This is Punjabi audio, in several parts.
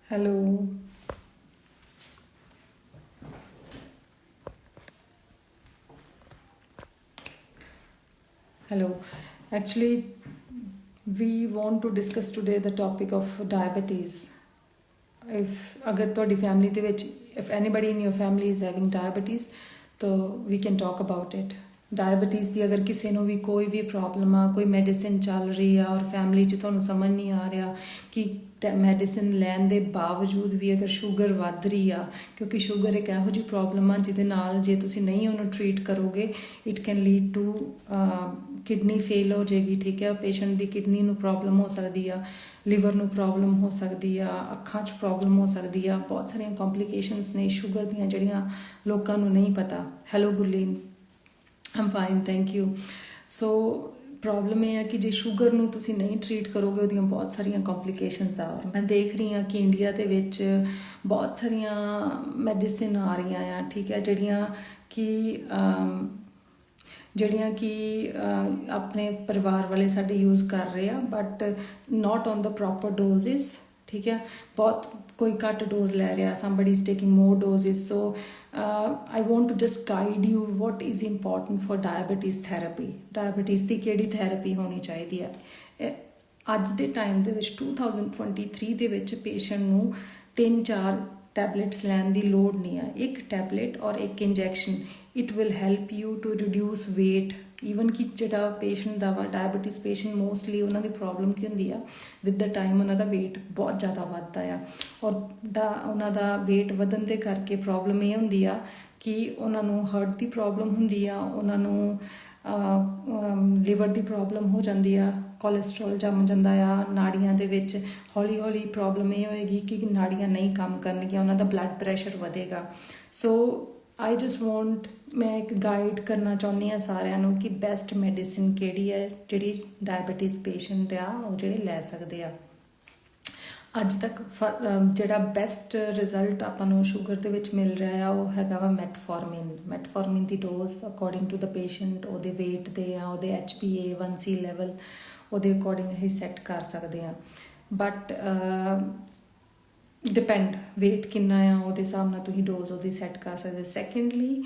Hello. Hello. Actually, we want to discuss today the topic of diabetes. If अगर ਤੁਹਾਡੀ family ਦੇ ਵਿੱਚ if anybody in your family is having diabetes, तो we can talk about it. Diabetes ਦੀ ਅਗਰ ਕਿਸੇ ਨੂੰ ਵੀ ਕੋਈ ਵੀ ਪ੍ਰੋਬਲਮ ਆ, ਕੋਈ ਮੈਡੀਸਿਨ ਚੱਲ ਰਹੀ ਆ ਔਰ ਫੈਮਿਲੀ 'ਚ ਤੁਹਾਨੂੰ ਸਮਝ ਨਹੀਂ ਆ ਰਿਹਾ ਕਿ ਮੈਡੀਸਿਨ ਲੈਣ ਦੇ ਬਾਵਜੂਦ ਵੀ ਅਗਰ ਸ਼ੂਗਰ ਵੱਧ ਰਹੀ ਆ, ਕਿਉਂਕਿ ਸ਼ੂਗਰ ਇੱਕ ਇਹੋ ਜਿਹੀ ਪ੍ਰੋਬਲਮ ਆ ਜਿਹਦੇ ਨਾਲ ਜੇ ਤੁਸੀਂ ਨਹੀਂ ਉਹਨੂੰ ਟਰੀਟ ਕਰੋਗੇ it can lead to kidney fail ਹੋ ਜਾਏਗੀ। ਠੀਕ ਹੈ, ਪੇਸ਼ੈਂਟ ਦੀ ਕਿਡਨੀ ਨੂੰ ਪ੍ਰੋਬਲਮ ਹੋ ਸਕਦੀ ਆ, ਲਿਵਰ ਨੂੰ ਪ੍ਰੋਬਲਮ ਹੋ ਸਕਦੀ ਆ, ਅੱਖਾਂ 'ਚ ਪ੍ਰੋਬਲਮ ਹੋ ਸਕਦੀ ਆ, ਬਹੁਤ ਸਾਰੀਆਂ ਕੰਪਲੀਕੇਸ਼ਨਸ ਨੇ ਸ਼ੂਗਰ ਦੀਆਂ ਜਿਹੜੀਆਂ ਲੋਕਾਂ ਨੂੰ ਨਹੀਂ ਪਤਾ। Hello Gurleen, I'm fine, thank you. So problem ਇਹ ਹੈ ਕਿ ਜੇ ਸ਼ੂਗਰ ਨੂੰ ਤੁਸੀਂ ਨਹੀਂ ਟਰੀਟ ਕਰੋਗੇ ਉਹਦੀਆਂ ਬਹੁਤ ਸਾਰੀਆਂ ਕੰਪਲੀਕੇਸ਼ਨਸ ਆ। ਔਰ ਮੈਂ ਦੇਖ ਰਹੀ ਹਾਂ ਕਿ ਇੰਡੀਆ ਦੇ ਵਿੱਚ ਬਹੁਤ ਸਾਰੀਆਂ ਮੈਡੀਸਿਨ ਆ ਰਹੀਆਂ ਆ, ਠੀਕ ਹੈ, ਜਿਹੜੀਆਂ ਕਿ ਆਪਣੇ ਪਰਿਵਾਰ ਵਾਲੇ ਸਾਡੇ ਯੂਜ਼ ਕਰ ਰਹੇ ਆ, but not on the proper doses. ਠੀਕ ਹੈ, ਬਹੁਤ ਕੋਈ ਘੱਟ ਡੋਜ਼ ਲੈ ਰਿਹਾ, somebody is taking more doses. So I want to just guide you what is important for diabetes therapy. diabetes ਦੀ ਕਿਹੜੀ ਥੈਰੇਪੀ ਹੋਣੀ ਚਾਹੀਦੀ ਹੈ। ਅੱਜ ਦੇ ਟਾਈਮ ਦੇ ਵਿੱਚ 2023 ਦੇ ਵਿੱਚ ਪੇਸ਼ੈਂਟ ਨੂੰ 3-4 ਟੈਬਲੇਟਸ ਲੈਣ ਦੀ ਲੋੜ ਨਹੀਂ ਹੈ। ਇੱਕ ਟੈਬਲੇਟ ਔਰ ਇੱਕ injection it will help you to reduce weight. Even ਕਿ ਜਿਹੜਾ ਪੇਸ਼ੈਂਟ ਦਾ ਵਾ ਡਾਇਬਟੀਜ਼ ਪੇਸ਼ੈਂਟ ਮੋਸਟਲੀ ਉਹਨਾਂ ਦੀ ਪ੍ਰੋਬਲਮ ਕੀ ਹੁੰਦੀ ਆ, ਵਿਦ ਦਾ ਟਾਈਮ ਉਹਨਾਂ ਦਾ ਵੇਟ ਬਹੁਤ ਜ਼ਿਆਦਾ ਵੱਧਦਾ ਆ। ਔਰ ਉਹਨਾਂ ਦਾ ਵੇਟ ਵਧਣ ਦੇ ਕਰਕੇ ਪ੍ਰੋਬਲਮ ਇਹ ਹੁੰਦੀ ਆ ਕਿ ਉਹਨਾਂ ਨੂੰ ਹਾਰਟ ਦੀ ਪ੍ਰੋਬਲਮ ਹੁੰਦੀ ਆ, ਉਹਨਾਂ ਨੂੰ ਲਿਵਰ ਦੀ ਪ੍ਰੋਬਲਮ ਹੋ ਜਾਂਦੀ ਆ, ਕੋਲੇਸਟਰੋਲ ਜੰਮ ਜਾਂਦਾ ਆ ਨਾੜੀਆਂ ਦੇ ਵਿੱਚ। ਹੌਲੀ ਹੌਲੀ ਪ੍ਰੋਬਲਮ ਇਹ ਹੋਏਗੀ ਕਿ ਨਾੜੀਆਂ ਨਹੀਂ ਕੰਮ ਕਰਨਗੀਆਂ, ਉਹਨਾਂ ਦਾ ਬਲੱਡ ਪ੍ਰੈਸ਼ਰ ਵਧੇਗਾ। ਸੋ ਆਈ ਜਸਟ ਵਾਂਟ, ਮੈਂ ਇੱਕ ਗਾਈਡ ਕਰਨਾ ਚਾਹੁੰਦੀ ਹਾਂ ਸਾਰਿਆਂ ਨੂੰ ਕਿ ਬੈਸਟ ਮੈਡੀਸਿਨ ਕਿਹੜੀ ਹੈ ਜਿਹੜੀ ਡਾਇਬਟੀਜ਼ ਪੇਸ਼ੈਂਟ ਆ ਉਹ ਜਿਹੜੇ ਲੈ ਸਕਦੇ ਆ। ਅੱਜ ਤੱਕ ਜਿਹੜਾ ਬੈਸਟ ਰਿਜ਼ਲਟ ਆਪਾਂ ਨੂੰ ਸ਼ੂਗਰ ਦੇ ਵਿੱਚ ਮਿਲ ਰਿਹਾ ਆ ਉਹ ਹੈਗਾ ਵਾ ਮੈਟਫੋਰਮਿਨ ਦੀ ਡੋਜ਼ ਅਕੋਰਡਿੰਗ ਟੂ ਦਾ ਪੇਸ਼ੈਂਟ, ਉਹਦੇ ਵੇਟ ਦੇ ਆ, ਉਹਦੇ HbA1c ਲੈਵਲ, ਉਹਦੇ ਅਕੋਰਡਿੰਗ ਅਸੀਂ ਸੈੱਟ ਕਰ ਸਕਦੇ ਹਾਂ। ਬਟ ਡਿਪੈਂਡ ਵੇਟ ਕਿੰਨਾ ਆ ਉਹਦੇ ਹਿਸਾਬ ਨਾਲ ਤੁਸੀਂ ਡੋਜ਼ ਉਹਦੀ ਸੈੱਟ ਕਰ ਸਕਦੇ। ਸੈਕਿੰਡਲੀ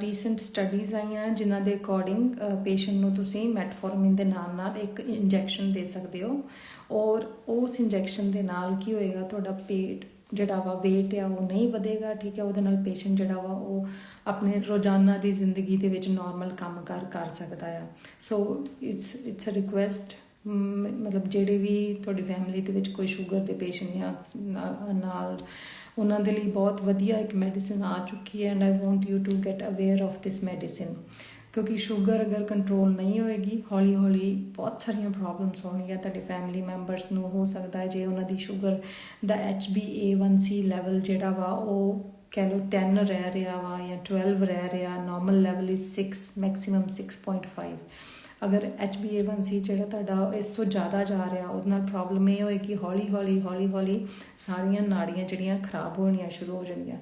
ਰੀਸੈਂਟ ਸਟੱਡੀਜ਼ ਆਈਆਂ ਜਿਨ੍ਹਾਂ ਦੇ ਅਕੋਰਡਿੰਗ ਪੇਸ਼ੈਂਟ ਨੂੰ ਤੁਸੀਂ ਮੈਟਫੋਰਮਿਨ ਦੇ ਨਾਲ ਨਾਲ ਇੱਕ ਇੰਜੈਕਸ਼ਨ ਦੇ ਸਕਦੇ ਹੋ, ਔਰ ਉਸ ਇੰਜੈਕਸ਼ਨ ਦੇ ਨਾਲ ਕੀ ਹੋਏਗਾ, ਤੁਹਾਡਾ ਪੇਟ ਜਿਹੜਾ ਵਾ ਵੇਟ ਆ ਉਹ ਨਹੀਂ ਵਧੇਗਾ। ਠੀਕ ਹੈ, ਉਹਦੇ ਨਾਲ ਪੇਸ਼ੈਂਟ ਜਿਹੜਾ ਵਾ ਉਹ ਆਪਣੇ ਰੋਜ਼ਾਨਾ ਦੀ ਜ਼ਿੰਦਗੀ ਦੇ ਵਿੱਚ ਨੋਰਮਲ ਕੰਮ ਕਰ ਸਕਦਾ ਆ। ਸੋ ਇਟਸ ਅ ਰਿਕੁਐਸਟ, ਮਤਲਬ ਜਿਹੜੇ ਵੀ ਤੁਹਾਡੀ ਫੈਮਿਲੀ ਦੇ ਵਿੱਚ ਕੋਈ ਸ਼ੂਗਰ ਦੇ ਪੇਸ਼ੈਂਟ ਜਾਂ ਨਾਲ ਉਹਨਾਂ ਦੇ ਲਈ ਬਹੁਤ ਵਧੀਆ ਇੱਕ ਮੈਡੀਸਿਨ ਆ ਚੁੱਕੀ ਹੈ and I want you to get aware of this medicine. ਕਿਉਂਕਿ ਸ਼ੂਗਰ ਅਗਰ ਕੰਟਰੋਲ ਨਹੀਂ ਹੋਏਗੀ ਹੌਲੀ ਹੌਲੀ ਬਹੁਤ ਸਾਰੀਆਂ ਪ੍ਰੋਬਲਮਸ ਹੋਣਗੀਆਂ ਤੁਹਾਡੇ ਫੈਮਿਲੀ ਮੈਂਬਰਸ ਨੂੰ। ਹੋ ਸਕਦਾ ਹੈ ਜੇ ਉਹਨਾਂ ਦੀ ਸ਼ੂਗਰ ਦਾ HbA1c ਲੈਵਲ ਜਿਹੜਾ ਵਾ ਉਹ ਕਹਿ ਲਓ 10 ਰਹਿ ਰਿਹਾ ਵਾ ਜਾਂ 12 ਰਹਿ ਰਿਹਾ, ਨਾਰਮਲ ਲੈਵਲ ਇਜ਼ 6, ਮੈਕਸੀਮਮ 6.5। ਅਗਰ HbA1c ਜਿਹੜਾ ਤੁਹਾਡਾ ਇਸ ਤੋਂ ਜ਼ਿਆਦਾ ਜਾ ਰਿਹਾ ਉਹਦੇ ਨਾਲ ਪ੍ਰੋਬਲਮ ਇਹ ਹੋਏਗੀ ਹੌਲੀ ਹੌਲੀ ਸਾਰੀਆਂ ਨਾੜੀਆਂ ਜਿਹੜੀਆਂ ਖਰਾਬ ਹੋਣੀਆਂ ਸ਼ੁਰੂ ਹੋ ਜਾਣਗੀਆਂ।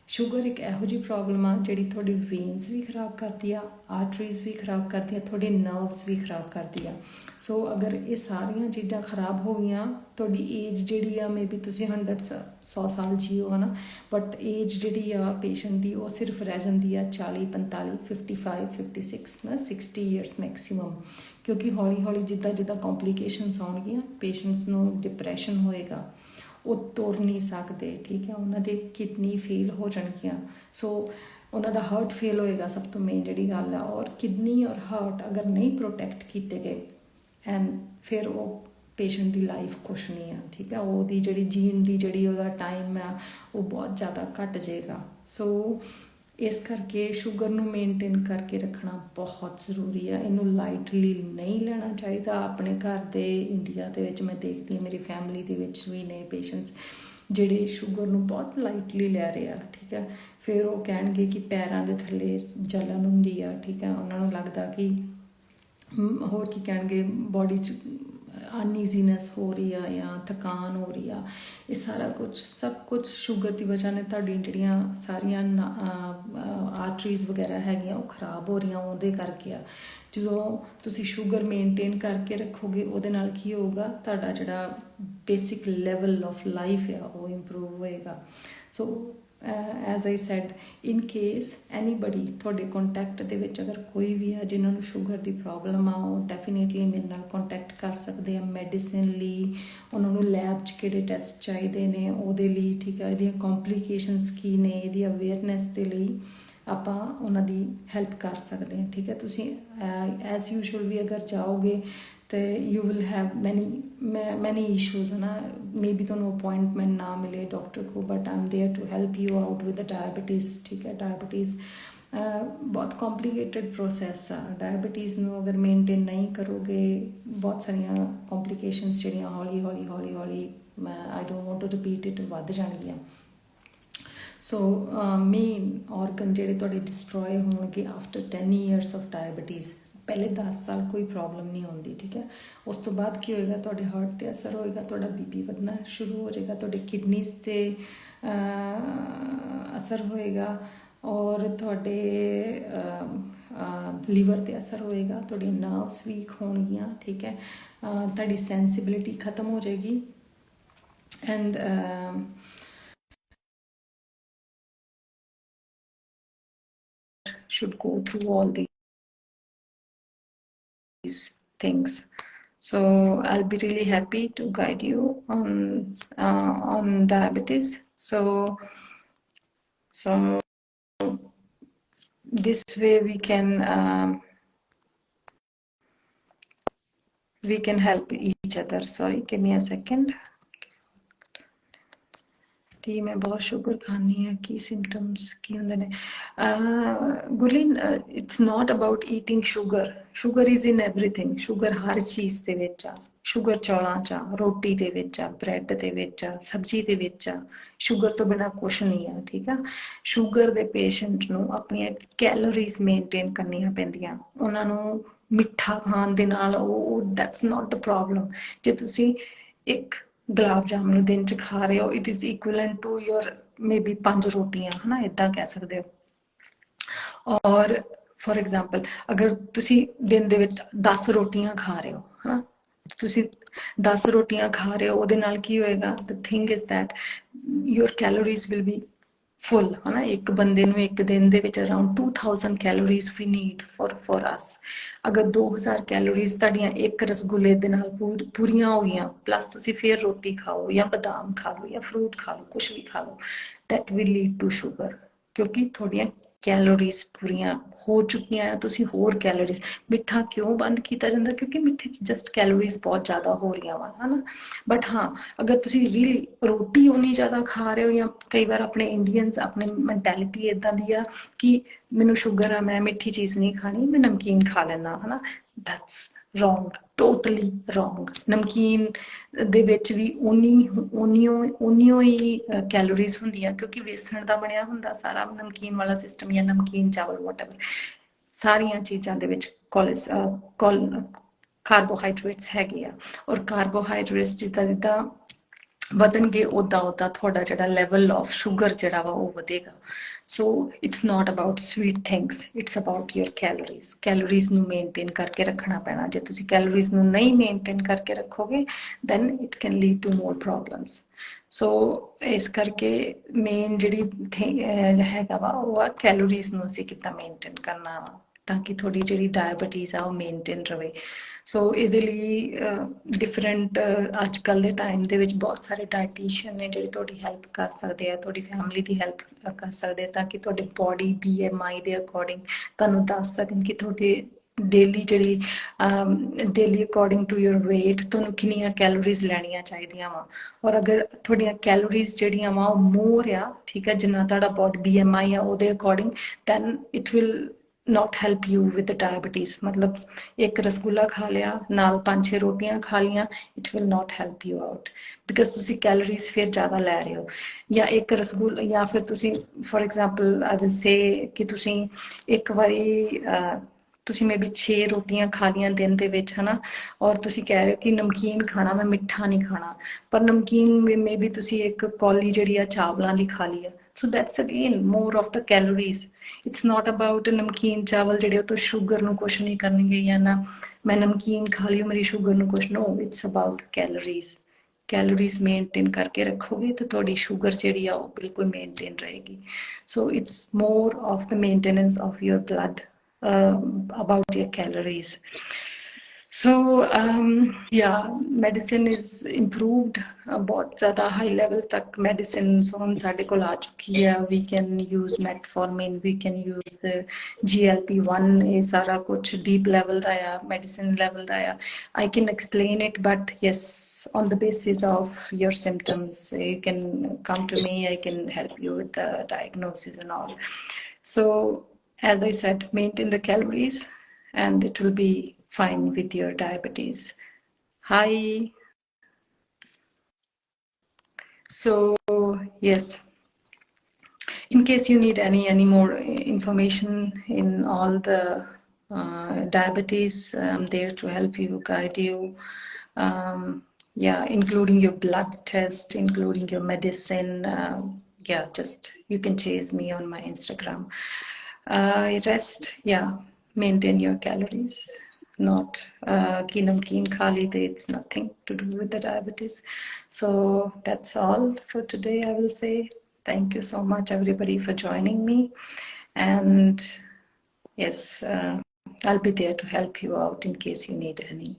ਸ਼ੂਗਰ ਇੱਕ ਇਹੋ ਜਿਹੀ ਪ੍ਰੋਬਲਮ ਆ ਜਿਹੜੀ ਤੁਹਾਡੀ ਵੇਨਸ ਵੀ ਖਰਾਬ ਕਰਦੀ ਆ, ਆਰਟਰੀਜ਼ ਵੀ ਖਰਾਬ ਕਰਦੀ ਆ, ਤੁਹਾਡੇ ਨਰਵਸ ਵੀ ਖਰਾਬ ਕਰਦੀ ਆ। ਸੋ ਅਗਰ ਇਹ ਸਾਰੀਆਂ ਚੀਜ਼ਾਂ ਖਰਾਬ ਹੋ ਗਈਆਂ, ਤੁਹਾਡੀ ਏਜ ਜਿਹੜੀ ਆ ਮੇਬੀ ਤੁਸੀਂ 100 ਸਾਲ ਜੀਓ ਹੈ ਨਾ, ਬਟ ਏਜ ਜਿਹੜੀ ਆ ਪੇਸ਼ੈਂਟ ਦੀ ਉਹ ਸਿਰਫ ਰਹਿ ਜਾਂਦੀ ਆ 40, 45, 55, 56 ਨਾ 60 ਈਅਰਸ ਮੈਕਸੀਮਮ। ਕਿਉਂਕਿ ਹੌਲੀ ਹੌਲੀ ਜਿੱਦਾਂ ਕੰਪਲੀਕੇਸ਼ਨਸ ਆਉਣਗੀਆਂ ਪੇਸ਼ੈਂਟਸ ਨੂੰ ਡਿਪਰੈਸ਼ਨ ਹੋਏਗਾ, ਉਹ ਤੁਰ ਨਹੀਂ ਸਕਦੇ। ਠੀਕ ਹੈ, ਉਹਨਾਂ ਦੇ ਕਿਡਨੀ ਫੇਲ ਹੋ ਜਾਣਗੀਆਂ, ਸੋ ਉਹਨਾਂ ਦਾ ਹਾਰਟ ਫੇਲ ਹੋਏਗਾ, ਸਭ ਤੋਂ ਮੇਨ ਜਿਹੜੀ ਗੱਲ ਆ। ਔਰ ਕਿਡਨੀ ਔਰ ਹਾਰਟ ਅਗਰ ਨਹੀਂ ਪ੍ਰੋਟੈਕਟ ਕੀਤੇ ਗਏ ਐਂਡ ਫਿਰ ਉਹ ਪੇਸ਼ੈਂਟ ਦੀ ਲਾਈਫ ਕੁਛ ਨਹੀਂ ਆ। ਠੀਕ ਹੈ, ਉਹਦੀ ਜਿਹੜੀ ਜੀਣ ਦੀ ਜਿਹੜੀ ਉਹਦਾ ਟਾਈਮ ਆ ਉਹ ਬਹੁਤ ਜ਼ਿਆਦਾ ਘੱਟ ਜਾਏਗਾ। ਸੋ ਇਸ ਕਰਕੇ ਸ਼ੂਗਰ ਨੂੰ ਮੇਨਟੇਨ ਕਰਕੇ ਰੱਖਣਾ ਬਹੁਤ ਜ਼ਰੂਰੀ ਆ, ਇਹਨੂੰ ਲਾਈਟਲੀ ਨਹੀਂ ਲੈਣਾ ਚਾਹੀਦਾ। ਆਪਣੇ ਘਰ ਦੇ ਇੰਡੀਆ ਦੇ ਵਿੱਚ ਮੈਂ ਦੇਖਦੀ ਹਾਂ ਮੇਰੀ ਫੈਮਿਲੀ ਦੇ ਵਿੱਚ ਵੀ ਨੇ ਪੇਸ਼ੈਂਟਸ ਜਿਹੜੇ ਸ਼ੂਗਰ ਨੂੰ ਬਹੁਤ ਲਾਈਟਲੀ ਲੈ ਰਹੇ ਆ। ਠੀਕ ਹੈ, ਫਿਰ ਉਹ ਕਹਿਣਗੇ ਕਿ ਪੈਰਾਂ ਦੇ ਥੱਲੇ ਜਲਨ ਹੁੰਦੀ ਆ। ਠੀਕ ਹੈ, ਉਹਨਾਂ ਨੂੰ ਲੱਗਦਾ ਕਿ ਹੋਰ ਕੀ ਕਹਿਣਗੇ, ਬੋਡੀ 'ਚ ਅਨਈਜ਼ੀਨੈਸ ਹੋ ਰਹੀ ਆ ਜਾਂ ਥਕਾਨ ਹੋ ਰਹੀ ਆ, ਇਹ ਸਾਰਾ ਕੁਝ ਸਭ ਕੁਝ ਸ਼ੂਗਰ ਦੀ ਵਜ੍ਹਾ ਨੇ ਤੁਹਾਡੀਆਂ ਜਿਹੜੀਆਂ ਸਾਰੀਆਂ ਆਰਟਰੀਜ਼ ਵਗੈਰਾ ਹੈਗੀਆਂ ਉਹ ਖਰਾਬ ਹੋ ਰਹੀਆਂ, ਉਹਦੇ ਕਰਕੇ ਆ। ਜਦੋਂ ਤੁਸੀਂ ਸ਼ੂਗਰ ਮੇਨਟੇਨ ਕਰਕੇ ਰੱਖੋਗੇ ਉਹਦੇ ਨਾਲ ਕੀ ਹੋਊਗਾ, ਤੁਹਾਡਾ ਜਿਹੜਾ ਬੇਸਿਕ ਲੈਵਲ ਆਫ ਲਾਈਫ ਆ ਉਹ ਇੰਪਰੂਵ ਹੋਏਗਾ। So as I said, in case anybody ਤੁਹਾਡੇ ਕੰਟੈਕਟ ਦੇ ਵਿੱਚ ਅਗਰ ਕੋਈ ਵੀ ਆ ਜਿਨ੍ਹਾਂ ਨੂੰ ਸ਼ੂਗਰ ਦੀ ਪ੍ਰੋਬਲਮ ਆ, ਉਹ ਡੈਫੀਨੇਟਲੀ ਮੇਰੇ ਨਾਲ ਕੰਟੈਕਟ ਕਰ ਸਕਦੇ ਆ ਮੈਡੀਸਿਨ ਲਈ। ਉਹਨਾਂ ਨੂੰ ਲੈਬ 'ਚ ਕਿਹੜੇ ਟੈਸਟ ਚਾਹੀਦੇ ਨੇ ਉਹਦੇ ਲਈ, ਠੀਕ ਹੈ, ਇਹਦੀਆਂ ਕੰਪਲੀਕੇਸ਼ਨਸ ਕੀ ਨੇ, ਇਹਦੀ ਅਵੇਅਰਨੈਸ ਦੇ ਲਈ ਆਪਾਂ ਉਹਨਾਂ ਦੀ ਹੈਲਪ ਕਰ ਸਕਦੇ ਹਾਂ, ਠੀਕ ਹੈ। ਤੁਸੀਂ ਐਜ਼ ਯੂਜੂਅਲ ਵੀ ਅਗਰ ਜਾਓਗੇ ਤੇ ਯੂ ਵਿਲ ਹੈਵ ਮੈਨੀ ਇਸ਼ੂਜ਼, ਹੈ ਨਾ। ਮੇ ਬੀ ਤੁਹਾਨੂੰ ਅਪੋਇੰਟਮੈਂਟ ਨਾ ਮਿਲੇ ਡਾਕਟਰ ਕੋ, but I am there to help you out with diabetes, ਠੀਕ ਹੈ। ਡਾਇਬਟੀਜ਼ ਬਹੁਤ ਕੰਪਲੀਕੇਟਡ ਪ੍ਰੋਸੈਸ ਆ। ਡਾਇਬਟੀਜ਼ ਨੂੰ ਅਗਰ ਮੇਨਟੇਨ ਨਹੀਂ ਕਰੋਗੇ, ਬਹੁਤ ਸਾਰੀਆਂ ਕੰਪਲੀਕੇਸ਼ਨਸ ਜਿਹੜੀਆਂ ਹੌਲੀ ਹੌਲੀ I don't want to repeat it, ਵੱਧ ਜਾਣਗੀਆਂ। ਸੋ ਮੇਨ ਔਰਗਨ ਜਿਹੜੇ ਤੁਹਾਡੇ ਡਿਸਟਰੋਏ ਹੋਣਗੇ ਆਫਟਰ 10 years ਆਫ ਡਾਇਬਟੀਜ਼। ਪਹਿਲੇ 10 ਸਾਲ ਕੋਈ ਪ੍ਰੋਬਲਮ ਨਹੀਂ ਆਉਂਦੀ, ਠੀਕ ਹੈ। ਉਸ ਤੋਂ ਬਾਅਦ ਕੀ ਹੋਏਗਾ, ਤੁਹਾਡੇ ਹਾਰਟ 'ਤੇ ਅਸਰ ਹੋਏਗਾ, ਤੁਹਾਡਾ BP ਵਧਣਾ ਸ਼ੁਰੂ ਹੋ ਜਾਏਗਾ, ਤੁਹਾਡੇ ਕਿਡਨੀਜ਼ 'ਤੇ ਅਸਰ ਹੋਏਗਾ, ਔਰ ਤੁਹਾਡੇ ਲੀਵਰ 'ਤੇ ਅਸਰ ਹੋਏਗਾ, ਤੁਹਾਡੀਆਂ ਨਰਵਸ ਵੀਕ ਹੋਣਗੀਆਂ, ਠੀਕ ਹੈ। ਤੁਹਾਡੀ ਸੈਂਸਿਬਿਲਿਟੀ ਖਤਮ ਹੋ ਜਾਏਗੀ and should go through all these things. So I'll be really happy to guide you on diabetes. So this way we can help each other. Sorry, give me a second. ਤੇ ਮੈਂ ਬਹੁਤ ਸ਼ੂਗਰ ਖਾਂਦੀ ਹਾਂ, ਕੀ ਸਿੰਪਟਮਸ ਕੀ ਹੁੰਦੇ ਨੇ? Gurleen, it's not about eating sugar. Sugar is in everything. Sugar ਹਰ ਚੀਜ਼ ਦੇ ਵਿੱਚ ਆ। ਸ਼ੂਗਰ ਚੌਲਾਂ 'ਚ ਆ, ਰੋਟੀ ਦੇ ਵਿੱਚ ਆ, ਬ੍ਰੈਡ ਦੇ ਵਿੱਚ ਆ, ਸਬਜ਼ੀ ਦੇ ਵਿੱਚ ਆ। ਸ਼ੂਗਰ ਤੋਂ ਬਿਨਾਂ ਕੁਛ ਨਹੀਂ ਆ, ਠੀਕ ਆ। ਸ਼ੂਗਰ ਦੇ ਪੇਸ਼ੈਂਟ ਨੂੰ ਆਪਣੀਆਂ ਕੈਲੋਰੀਜ਼ ਮੇਨਟੇਨ ਕਰਨੀਆਂ ਪੈਂਦੀਆਂ। ਉਹਨਾਂ ਨੂੰ ਮਿੱਠਾ ਖਾਣ ਦੇ ਨਾਲ ਉਹ ਦੈਟਸ ਨਾਟ ਦ ਪ੍ਰੋਬਲਮ। ਜੇ ਤੁਸੀਂ ਇੱਕ ਗੁਲਾਬ ਜਾਮੁਨ ਦਿਨ 'ਚ ਖਾ ਰਹੇ ਹੋ, it is equivalent to your maybe 5 ਰੋਟੀਆਂ, ਹੈ ਨਾ, ਇੱਦਾਂ ਕਹਿ ਸਕਦੇ ਹੋ। ਔਰ ਫੋਰ ਐਗਜ਼ਾਮਪਲ, ਅਗਰ ਤੁਸੀਂ ਦਿਨ ਦੇ ਵਿੱਚ 10 ਰੋਟੀਆਂ ਖਾ ਰਹੇ ਹੋ, ਹੈ ਨਾ, ਤੁਸੀਂ 10 ਰੋਟੀਆਂ ਖਾ ਰਹੇ ਹੋ, ਉਹਦੇ ਨਾਲ ਕੀ ਹੋਏਗਾ? The thing is that your calories will be full, ਹੈ ਨਾ। ਇੱਕ ਬੰਦੇ ਨੂੰ ਇੱਕ ਦਿਨ ਦੇ ਵਿੱਚ around 2000 calories we need for us. ਅਗਰ 2000 ਕੈਲੋਰੀਜ਼ ਤੁਹਾਡੀਆਂ ਇੱਕ ਰਸਗੁੱਲੇ ਦੇ ਨਾਲ ਪੂਰੀਆਂ ਹੋ ਗਈਆਂ, ਪਲੱਸ ਤੁਸੀਂ ਫਿਰ ਰੋਟੀ ਖਾਓ ਜਾਂ ਬਦਾਮ ਖਾ ਲਓ ਜਾਂ ਫਰੂਟ ਖਾ ਲਓ, ਕੁਛ ਵੀ ਖਾ ਲਓ, that will lead to sugar, ਕਿਉਂਕਿ ਤੁਹਾਡੀਆਂ ਕੈਲੋਰੀਜ਼ ਪੂਰੀਆਂ ਹੋ ਚੁੱਕੀਆਂ ਆ। ਤੁਸੀਂ ਹੋਰ ਕੈਲੋਰੀਜ਼, ਮਿੱਠਾ ਕਿਉਂ ਬੰਦ ਕੀਤਾ ਜਾਂਦਾ? ਕਿਉਂਕਿ ਮਿੱਠੇ 'ਚ ਜਸਟ ਕੈਲੋਰੀਜ਼ ਬਹੁਤ ਜ਼ਿਆਦਾ ਹੋ ਰਹੀਆਂ ਵਾ, ਹੈ ਨਾ। ਬਟ ਹਾਂ, ਅਗਰ ਤੁਸੀਂ ਰੀਲੀ ਰੋਟੀ ਉਨੀ ਜ਼ਿਆਦਾ ਖਾ ਰਹੇ ਹੋ, ਜਾਂ ਕਈ ਵਾਰ ਆਪਣੇ ਇੰਡੀਅਨਸ ਆਪਣੀ ਮੈਂਟੈਲਿਟੀ ਇੱਦਾਂ ਦੀ ਆ ਕਿ ਮੈਨੂੰ ਸ਼ੂਗਰ ਆ, ਮੈਂ ਮਿੱਠੀ ਚੀਜ਼ ਨਹੀਂ ਖਾਣੀ, ਮੈਂ ਨਮਕੀਨ ਖਾ ਲੈਣਾ, ਹੈ ਨਾ। That's wrong, totally wrong. ਨਮਕੀਨ ਦੇ ਵਿੱਚ ਵੀ ਉਨੀਓ ਹੀ ਕੈਲੋਰੀਜ਼ ਹੁੰਦੀਆਂ, ਕਿਉਂਕਿ ਵੇਸਣ ਦਾ ਬਣਿਆ ਹੁੰਦਾ ਸਾਰਾ ਨਮਕੀਨ ਵਾਲਾ ਸਿਸਟਮ, ਜਾਂ ਨਮਕੀਨ ਚਾਵਲ, ਵਾਟਐਵਰ। ਸਾਰੀਆਂ ਚੀਜ਼ਾਂ ਦੇ ਵਿੱਚ ਕਾਰਬੋਹਾਈਡਰੇਟਸ ਹੈਗੇ ਆ, ਔਰ ਕਾਰਬੋਹਾਈਡਰੇਟਸ ਜਿੱਦਾਂ ਵਧਣਗੇ ਉੱਦਾਂ ਤੁਹਾਡਾ ਜਿਹੜਾ ਲੈਵਲ ਆਫ ਸ਼ੂਗਰ ਜਿਹੜਾ ਵਾ ਉਹ ਵਧੇਗਾ। So it's not about sweet things, it's about your calories. Calories ਨੂੰ ਮੇਨਟੇਨ ਕਰਕੇ ਰੱਖਣਾ ਪੈਣਾ। ਜੇ ਤੁਸੀਂ ਕੈਲੋਰੀਜ਼ ਨੂੰ ਨਹੀਂ ਮੇਨਟੇਨ ਕਰਕੇ ਰੱਖੋਗੇ, then it can lead to more problems. So ਇਸ ਕਰਕੇ ਮੇਨ ਜਿਹੜੀ ਹੈਗਾ ਵਾ ਉਹ ਆ ਕੈਲੋਰੀਜ਼ ਨੂੰ ਅਸੀਂ ਕਿੱਦਾਂ ਮੇਨਟੇਨ ਕਰਨਾ ਵਾ, ਤਾਂ ਕਿ ਤੁਹਾਡੀ ਜਿਹੜੀ ਡਾਇਬਟੀਜ਼ ਆ ਉਹ ਮੇਨਟੇਨ ਰਵੇ। ਸੋ ਇਹਦੇ ਲਈ ਡਿਫਰੈਂਟ ਅੱਜ ਕੱਲ੍ਹ ਦੇ ਟਾਈਮ ਦੇ ਵਿੱਚ ਬਹੁਤ ਸਾਰੇ ਡਾਇਟੀਸ਼ੀਅਨ ਨੇ ਜਿਹੜੇ ਤੁਹਾਡੀ ਹੈਲਪ ਕਰ ਸਕਦੇ ਆ, ਤੁਹਾਡੀ ਫੈਮਿਲੀ ਦੀ ਹੈਲਪ ਕਰ ਸਕਦੇ ਆ, ਤਾਂ ਕਿ ਤੁਹਾਡੇ ਬੋਡੀ BMI ਦੇ ਅਕੋਰਡਿੰਗ ਤੁਹਾਨੂੰ ਦੱਸ ਸਕਣ ਕਿ ਤੁਹਾਡੇ ਡੇਲੀ ਜਿਹੜੀ daily according to your weight ਤੁਹਾਨੂੰ ਕਿੰਨੀਆਂ ਕੈਲੋਰੀਜ਼ ਲੈਣੀਆਂ ਚਾਹੀਦੀਆਂ ਵਾ। ਔਰ ਅਗਰ ਤੁਹਾਡੀਆਂ ਕੈਲੋਰੀਜ਼ ਜਿਹੜੀਆਂ ਵਾ ਉਹ ਮੋਰ ਆ, ਠੀਕ ਹੈ, ਜਿੰਨਾ ਤੁਹਾਡਾ ਬੋਡੀ BMI ਆ ਉਹਦੇ according, then it will not help you with the diabetes। मतलब एक रसगुल्ला खा लिया, नाल 5-6 रोटियां खा लिया, it will not help you out, because तुसी कैलोरीज फिर ज़्यादा ले रहे हो। या एक रसगुल्ला, या फिर तुसी for example I will say कि तुसी एक बारी ਤੁਸੀਂ ਮੇ ਬੀ 6 ਰੋਟੀਆਂ ਖਾ ਲੀਆਂ ਦਿਨ ਦੇ ਵਿੱਚ ਹਨਾ, ਔਰ ਤੁਸੀਂ ਕਹਿ ਰਹੇ ਹੋ ਕਿ ਨਮਕੀਨ ਖਾਣਾ, ਮੈਂ ਮਿੱਠਾ ਨਹੀਂ ਖਾਣਾ, ਪਰ ਨਮਕੀਨ ਮੇ ਬੀ ਤੁਸੀਂ ਇੱਕ ਕੌਲੀ ਜਿਹੜੀ ਆ ਚਾਵਲਾਂ ਦੀ ਖਾ ਲਈ ਆ। So that's again more of the calories. It's not about ਨਮਕੀਨ ਚਾਵਲ ਜਿਹੜੇ ਉਹ ਤੋਂ ਸ਼ੂਗਰ ਨੂੰ ਕੁਛ ਨਹੀਂ ਕਰਨਗੇ, ਜਾਂ ਨਾ ਮੈਂ ਨਮਕੀਨ ਖਾ ਲਈ ਮੇਰੀ ਸ਼ੂਗਰ ਨੂੰ ਕੁਛ, no, it's about calories. Calories maintain ਕਰਕੇ ਰੱਖੋਗੇ ਤਾਂ ਤੁਹਾਡੀ ਸ਼ੂਗਰ ਜਿਹੜੀ ਆ ਉਹ ਬਿਲਕੁਲ ਮੇਨਟੇਨ ਰਹੇਗੀ। So it's more of the maintenance of your blood about your calories. So yeah, medicine is improved, बहुत ज़्यादा high level तक medicine ਹੁਣ ਸਾਡੇ ਕੋਲ ਆ ਚੁੱਕੀ ਹੈ। We can use metformin, we can use GLP-1, ਇਹ ਸਾਰਾ ਕੁਛ deep level ਦਾ ਆ, medicine level ਦਾ ਆ। I can explain it, but yes, on the basis of your symptoms, you can come to me, I can help you with the diagnosis and all. So as I said, maintain the calories and it will be fine with your diabetes. Hi. So yes, in case you need any more information in all the diabetes, I'm there to help you, guide you. Yeah, including your blood test, including your medicine. Yeah, just you can chase me on my Instagram. Rest, yeah, maintain your calories. Not namkeen khali, it's nothing to do with the diabetes. So that's all for today, I will say. Thank you so much, everybody, for joining me. And yes, I'll be there to help you out in case you need any.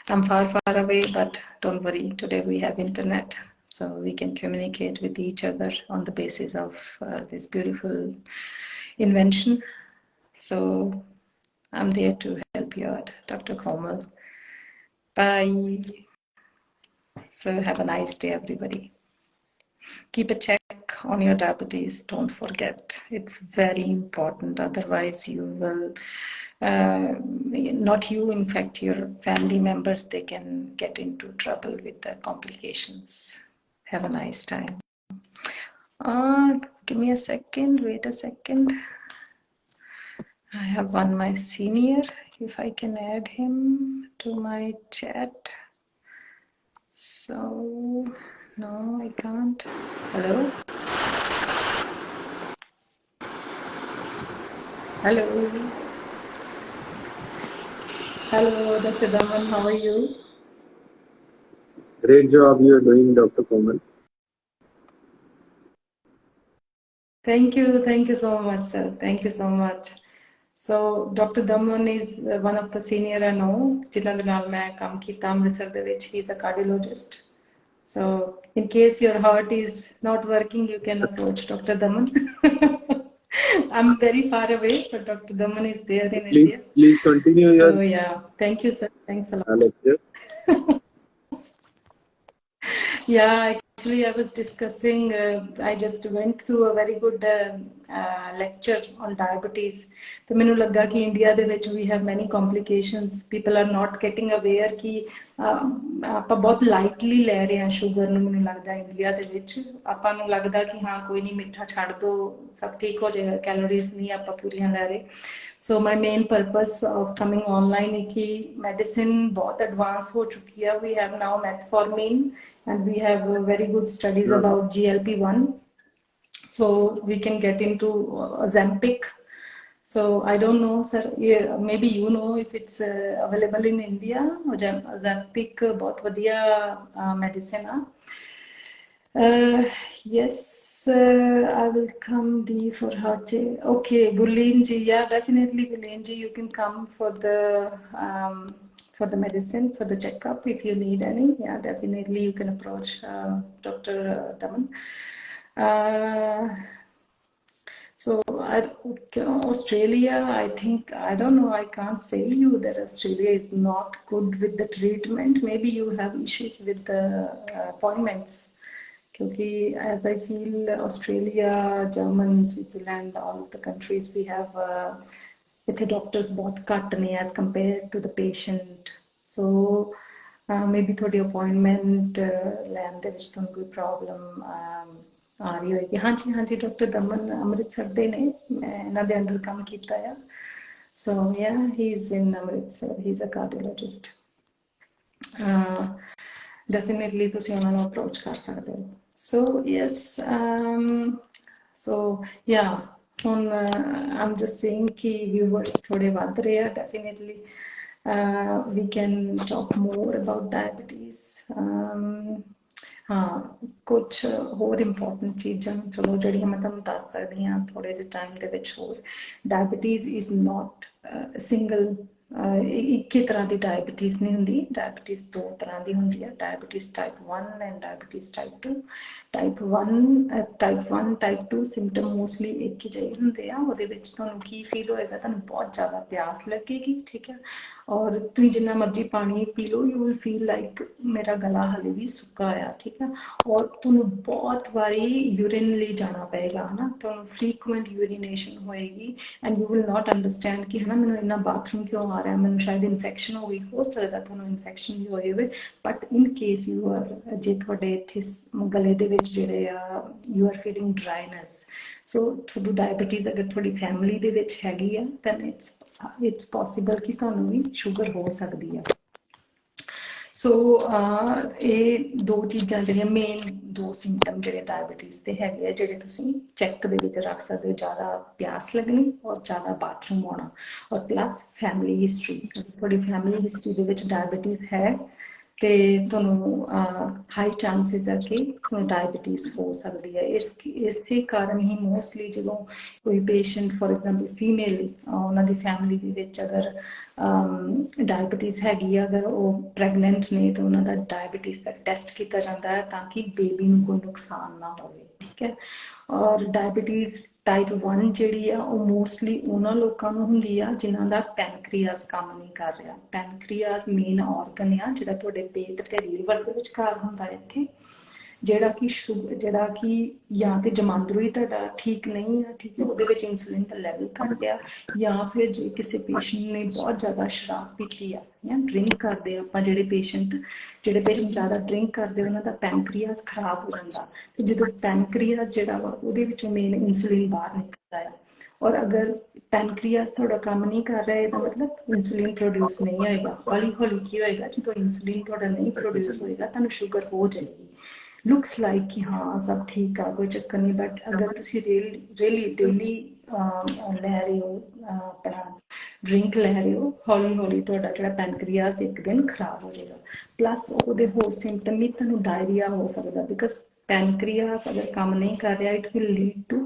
I'm far away, but don't worry, today we have internet, so we can communicate with each other on the basis of this beautiful invention. So I'm there to help you out, Dr. Komal. Bye. So have a nice day, everybody. Keep a check on your diabetes. Don't forget, it's very important. Otherwise, you will, not you, in fact, your family members, they can get into trouble with the complications. Have a nice time. Give me a second. Wait a second. I have one, my senior, if I can add him to my chat. So, no, I can't. Hello? Hello. Hello, Dr. Daman, how are you? Great job you are doing, Dr. Komal. Thank you so much, sir. Thank you so much. So, Dr. Daman is one of the senior I know, जिन्हां दे नाल मैं काम कीता अमृतसर दे विच. He is a cardiologist. So, in case your heart is not working, you can approach Dr. Daman. I'm very far away, but Dr. Daman is there in India. Please continue. So yeah, thank you, sir. Thanks a lot. Yeah, actually, I was discussing, I just went through a very good lecture on diabetes. तो मैंने लगा कि India they which we have many complications. People are not getting aware कि ਆਪਾਂ बहुत lightly ले रहे हैं शुगर ਨੂੰ। ਮੈਨੂੰ लगदा इंडिया दे विच ਆਪਾਂ ਨੂੰ लगदा कि हाँ कोई नहीं, मिठा छाड़ दो, सब ठीक हो जाएगा, कैलोरीज नहीं ਆਪਾਂ पूरियां ले रहे। So my main purpose of coming online है कि medicine बहुत advance हो चुकी है. We have now metformin and we have very good studies about GLP-1. So we can get into Ozempic. So I don't know, sir, yeah, maybe you know if it's available in India. Ozempic बहुत वधिया medicine है. Yes, I will come for heart. Okay, Gurleen ji, yeah, definitely Gurleen ji, you can come for the medicine, for the checkup if you need any. Yeah, definitely you can approach Dr. Daman. So Australia, I think, I don't know, I can't say you that Australia is not good with the treatment. Maybe you have issues with the appointments. क्योंकि as I feel Australia, Germany, Switzerland, all of the countries we have इतने doctors बहुत घट ने as compared to the patient. So maybe थोड़ी appointment ਲੈਣ ਦੇ ਵਿੱਚ ਤੁਹਾਨੂੰ ਕੋਈ problem ਆ ਰਹੀ ਹੋਏਗੀ। ਹਾਂਜੀ ਡਾਕਟਰ ਦਮਨ ਅੰਮ੍ਰਿਤਸਰ ਦੇ ਨੇ, ਮੈਂ ਇਹਨਾਂ ਦੇ ਅੰਡਰ ਕੰਮ ਕੀਤਾ ਆ। So yeah, he's in Amritsar. He's a cardiologist. Definitely ਤੁਸੀਂ ਉਹਨਾਂ ਨੂੰ ਅਪਰੋਚ ਕਰ ਸਕਦੇ ਹੋ. So yes, so yeah, ਹੁਣ I'm just saying ਕਿ viewers ਥੋੜੇ ਵੱਧ ਰਹੇ ਆ. Definitely we can talk more about diabetes. ਹਾਂ, ਕੁਛ ਹੋਰ ਇੰਪੋਰਟੈਂਟ ਚੀਜ਼ਾਂ ਚਲੋ ਜਿਹੜੀਆਂ ਮੈਂ ਤੁਹਾਨੂੰ ਦੱਸ ਸਕਦੀ ਹਾਂ ਥੋੜੇ ਜਿਹੇ ਟਾਈਮ ਦੇ ਵਿੱਚ ਹੋਰ. ਡਾਇਬਟੀਜ਼ ਇਜ਼ ਨਾਟ ਸਿੰਗਲ ਇੱਕ ਹੀ ਤਰ੍ਹਾਂ ਦੀ ਡਾਇਬਟੀਜ਼ ਨਹੀਂ ਹੁੰਦੀ. ਡਾਇਬਟੀਜ਼ ਦੋ ਤਰ੍ਹਾਂ ਦੀ ਹੁੰਦੀ ਹੈ, diabetes type 1 and diabetes type 2. Type 1 type 2 symptom mostly ਇੱਕ ਹੀ ਜਿਹੇ ਹੁੰਦੇ ਆ. ਉਹਦੇ ਵਿੱਚ ਤੁਹਾਨੂੰ ਕੀ ਫੀਲ ਹੋਏਗਾ, ਤੁਹਾਨੂੰ ਬਹੁਤ ਜ਼ਿਆਦਾ ਪਿਆਸ ਲੱਗੇਗੀ, ਠੀਕ ਹੈ, ਔਰ ਤੁਸੀਂ ਜਿੰਨਾ ਮਰਜ਼ੀ ਪਾਣੀ ਪੀ ਲਓ ਯੂ ਵਿਲ ਫੀਲ ਲਾਈਕ ਮੇਰਾ ਗਲਾ ਹਲੇ ਵੀ ਸੁੱਕਾ ਆ, ਠੀਕ ਹੈ, ਔਰ ਤੁਹਾਨੂੰ ਬਹੁਤ ਵਾਰੀ ਯੂਰਿਨ ਲਈ ਜਾਣਾ ਪਏਗਾ, ਹੈ ਨਾ, ਤੁਹਾਨੂੰ ਫਰੀਕੁਐਂਟ ਯੂਰੀਨੇਸ਼ਨ ਹੋਏਗੀ and you will not understand ਕਿ ਹੈ ਨਾ ਮੈਨੂੰ ਇੰਨਾ ਬਾਥਰੂਮ ਕਿਉਂ ਆ ਰਿਹਾ, ਮੈਨੂੰ ਸ਼ਾਇਦ ਇਨਫੈਕਸ਼ਨ ਹੋ ਗਈ, ਹੋ ਸਕਦਾ ਤੁਹਾਨੂੰ ਇਨਫੈਕਸ਼ਨ ਵੀ ਹੋਏ ਹੋਵੇ, but in case you are ਜੇ ਤੁਹਾਡੇ ਇੱਥੇ ਗਲੇ ਦੇ ਵਿੱਚ ਜਿਹੜੇ ਆ ਯੂ ਆਰ ਫੀਲਿੰਗ ਡਰਾਈਨੈਸ, ਸੋ ਤੁਹਾਨੂੰ ਡਾਇਬਟੀਜ਼ ਅਗਰ ਤੁਹਾਡੀ ਫੈਮਿਲੀ ਦੇ ਵਿੱਚ ਹੈਗੀ ਆ ਦੈਨ ਇਟਸ ਪੋਸੀਬਲ ਕਿ ਤੁਹਾਨੂੰ ਵੀ ਸ਼ੂਗਰ ਹੋ ਸਕਦੀ ਆ. ਸੋ ਇਹ ਦੋ ਚੀਜ਼ਾਂ ਜਿਹੜੀਆਂ ਮੇਨ ਦੋ ਸਿੰਪਟਮ ਜਿਹੜੇ ਡਾਇਬਟੀਜ਼ ਦੇ ਹੈਗੇ ਆ ਜਿਹੜੇ ਤੁਸੀਂ ਚੈੱਕ ਦੇ ਵਿੱਚ ਰੱਖ ਸਕਦੇ ਹੋ, ਜ਼ਿਆਦਾ ਪਿਆਸ ਲੱਗਣੀ ਔਰ ਜ਼ਿਆਦਾ ਬਾਥਰੂਮ ਆਉਣਾ, ਔਰ ਪਲੱਸ ਫੈਮਿਲੀ ਹਿਸਟਰੀ. ਤੁਹਾਡੀ ਫੈਮਿਲੀ ਹਿਸਟਰੀ ਦੇ ਵਿੱਚ ਡਾਇਬਟੀਜ਼ ਹੈ ਤੇ ਤੁਹਾਨੂੰ ਹਾਈ ਚਾਂਸਿਸ ਹੈ ਕਿ ਤੁਹਾਨੂੰ ਡਾਇਬਟੀਜ਼ ਹੋ ਸਕਦੀ ਹੈ. ਇਸੇ ਕਾਰਨ ਹੀ ਮੋਸਟਲੀ ਜਦੋਂ ਕੋਈ ਪੇਸ਼ੈਂਟ ਫੋਰ ਐਗਜ਼ਾਮਪਲ ਫੀਮੇਲ ਉਹਨਾਂ ਦੀ ਫੈਮਿਲੀ ਦੇ ਵਿੱਚ ਅਗਰ ਡਾਇਬਟੀਜ਼ ਹੈਗੀ ਆ, ਅਗਰ ਉਹ ਪ੍ਰੈਗਨੈਂਟ ਨੇ ਤਾਂ ਉਹਨਾਂ ਦਾ ਡਾਇਬਟੀਜ਼ ਦਾ ਟੈਸਟ ਕੀਤਾ ਜਾਂਦਾ ਹੈ ਤਾਂ ਕਿ ਬੇਬੀ ਨੂੰ ਕੋਈ ਨੁਕਸਾਨ ਨਾ ਹੋਵੇ, ਠੀਕ ਹੈ. ਔਰ ਡਾਇਬਟੀਜ਼ ਟਾਈਪ 1 ਜਿਹੜੀ ਆ ਉਹ ਮੋਸਟਲੀ ਉਹਨਾਂ ਲੋਕਾਂ ਨੂੰ ਹੁੰਦੀ ਆ ਜਿਨ੍ਹਾਂ ਦਾ ਪੈਨਕ੍ਰੀਆਸ ਕੰਮ ਨਹੀਂ ਕਰ ਰਿਹਾ. ਪੈਨਕ੍ਰੀਆਸ ਮੇਨ ਆਰਗਨ ਆ ਜਿਹੜਾ ਤੁਹਾਡੇ ਪੇਟ ਤੇ ਲੀਵਰ ਦੇ ਵਿਚਕਾਰ ਹੁੰਦਾ ਇੱਥੇ, ਜਿਹੜਾ ਕਿ ਜਾਂ ਤੇ ਜਮਾਂਦਰੂ ਹੀ ਤੁਹਾਡਾ ਠੀਕ ਨਹੀਂ ਆ, ਠੀਕ ਹੈ, ਉਹਦੇ ਵਿੱਚ ਇਨਸੂਲਿਨ ਦਾ ਲੈਵਲ ਘੱਟ ਆ, ਜਾਂ ਫਿਰ ਜੇ ਕਿਸੇ ਪੇਸ਼ੈਂਟ ਨੇ ਬਹੁਤ ਜ਼ਿਆਦਾ ਸ਼ਰਾਬ ਪੀਤੀ ਆ ਜਾਂ ਡਰਿੰਕ ਕਰਦੇ ਆ, ਆਪਾਂ ਜਿਹੜੇ ਪੇਸ਼ੈਂਟ ਜ਼ਿਆਦਾ ਡਰਿੰਕ ਕਰਦੇ ਉਹਨਾਂ ਦਾ ਪੈਨਕ੍ਰੀਆਸ ਖਰਾਬ ਹੋ ਜਾਂਦਾ, ਤੇ ਜਦੋਂ ਪੈਨਕ੍ਰੀਆਸ ਜਿਹੜਾ ਵਾ ਉਹਦੇ ਵਿੱਚੋਂ ਮੇਨ ਇਨਸੂਲਿਨ ਬਾਹਰ ਨਿਕਲਦਾ ਆ, ਔਰ ਅਗਰ ਪੈਨਕ੍ਰੀਆਸ ਤੁਹਾਡਾ ਕੰਮ ਨਹੀਂ ਕਰ ਰਿਹਾ ਇਹਦਾ ਮਤਲਬ ਇਨਸੂਲਿਨ ਪ੍ਰੋਡਿਊਸ ਨਹੀਂ ਹੋਏਗਾ. ਹੌਲੀ ਹੌਲੀ ਕੀ ਹੋਏਗਾ, ਜਦੋਂ ਇਨਸੂਲਿਨ ਤੁਹਾਡਾ ਨਹੀਂ ਪ੍ਰੋਡਿਊਸ ਹੋਏਗਾ ਤੁਹਾਨੂੰ ਸ਼ੂਗਰ ਹੋ ਜਾਏਗੀ. ਲੁਕਸ ਲਾਈਕ ਕਿ ਹਾਂ ਸਭ ਠੀਕ ਆ ਕੋਈ ਚੱਕਰ ਨਹੀਂ, ਬਟ ਅਗਰ ਤੁਸੀਂ ਰੀਅਲੀ ਡੇਲੀ ਲੈ ਰਹੇ ਹੋ ਆਪਣਾ ਡਰਿੰਕ ਲੈ ਰਹੇ ਹੋ, ਹੌਲੀ ਹੌਲੀ ਤੁਹਾਡਾ ਜਿਹੜਾ ਪੈਨਕ੍ਰੀਆਸ ਇੱਕ ਦਿਨ ਖਰਾਬ ਹੋ ਜਾਏਗਾ. ਪਲੱਸ ਉਹਦੇ ਹੋਰ ਸਿੰਪਟਮ ਵੀ ਤੁਹਾਨੂੰ ਡਾਇਰੀਆ ਹੋ ਸਕਦਾ, ਬਿਕਾਜ਼ ਪੈਨਕ੍ਰੀਆਸ ਅਗਰ ਕੰਮ ਨਹੀਂ ਕਰ ਰਿਹਾ it will lead to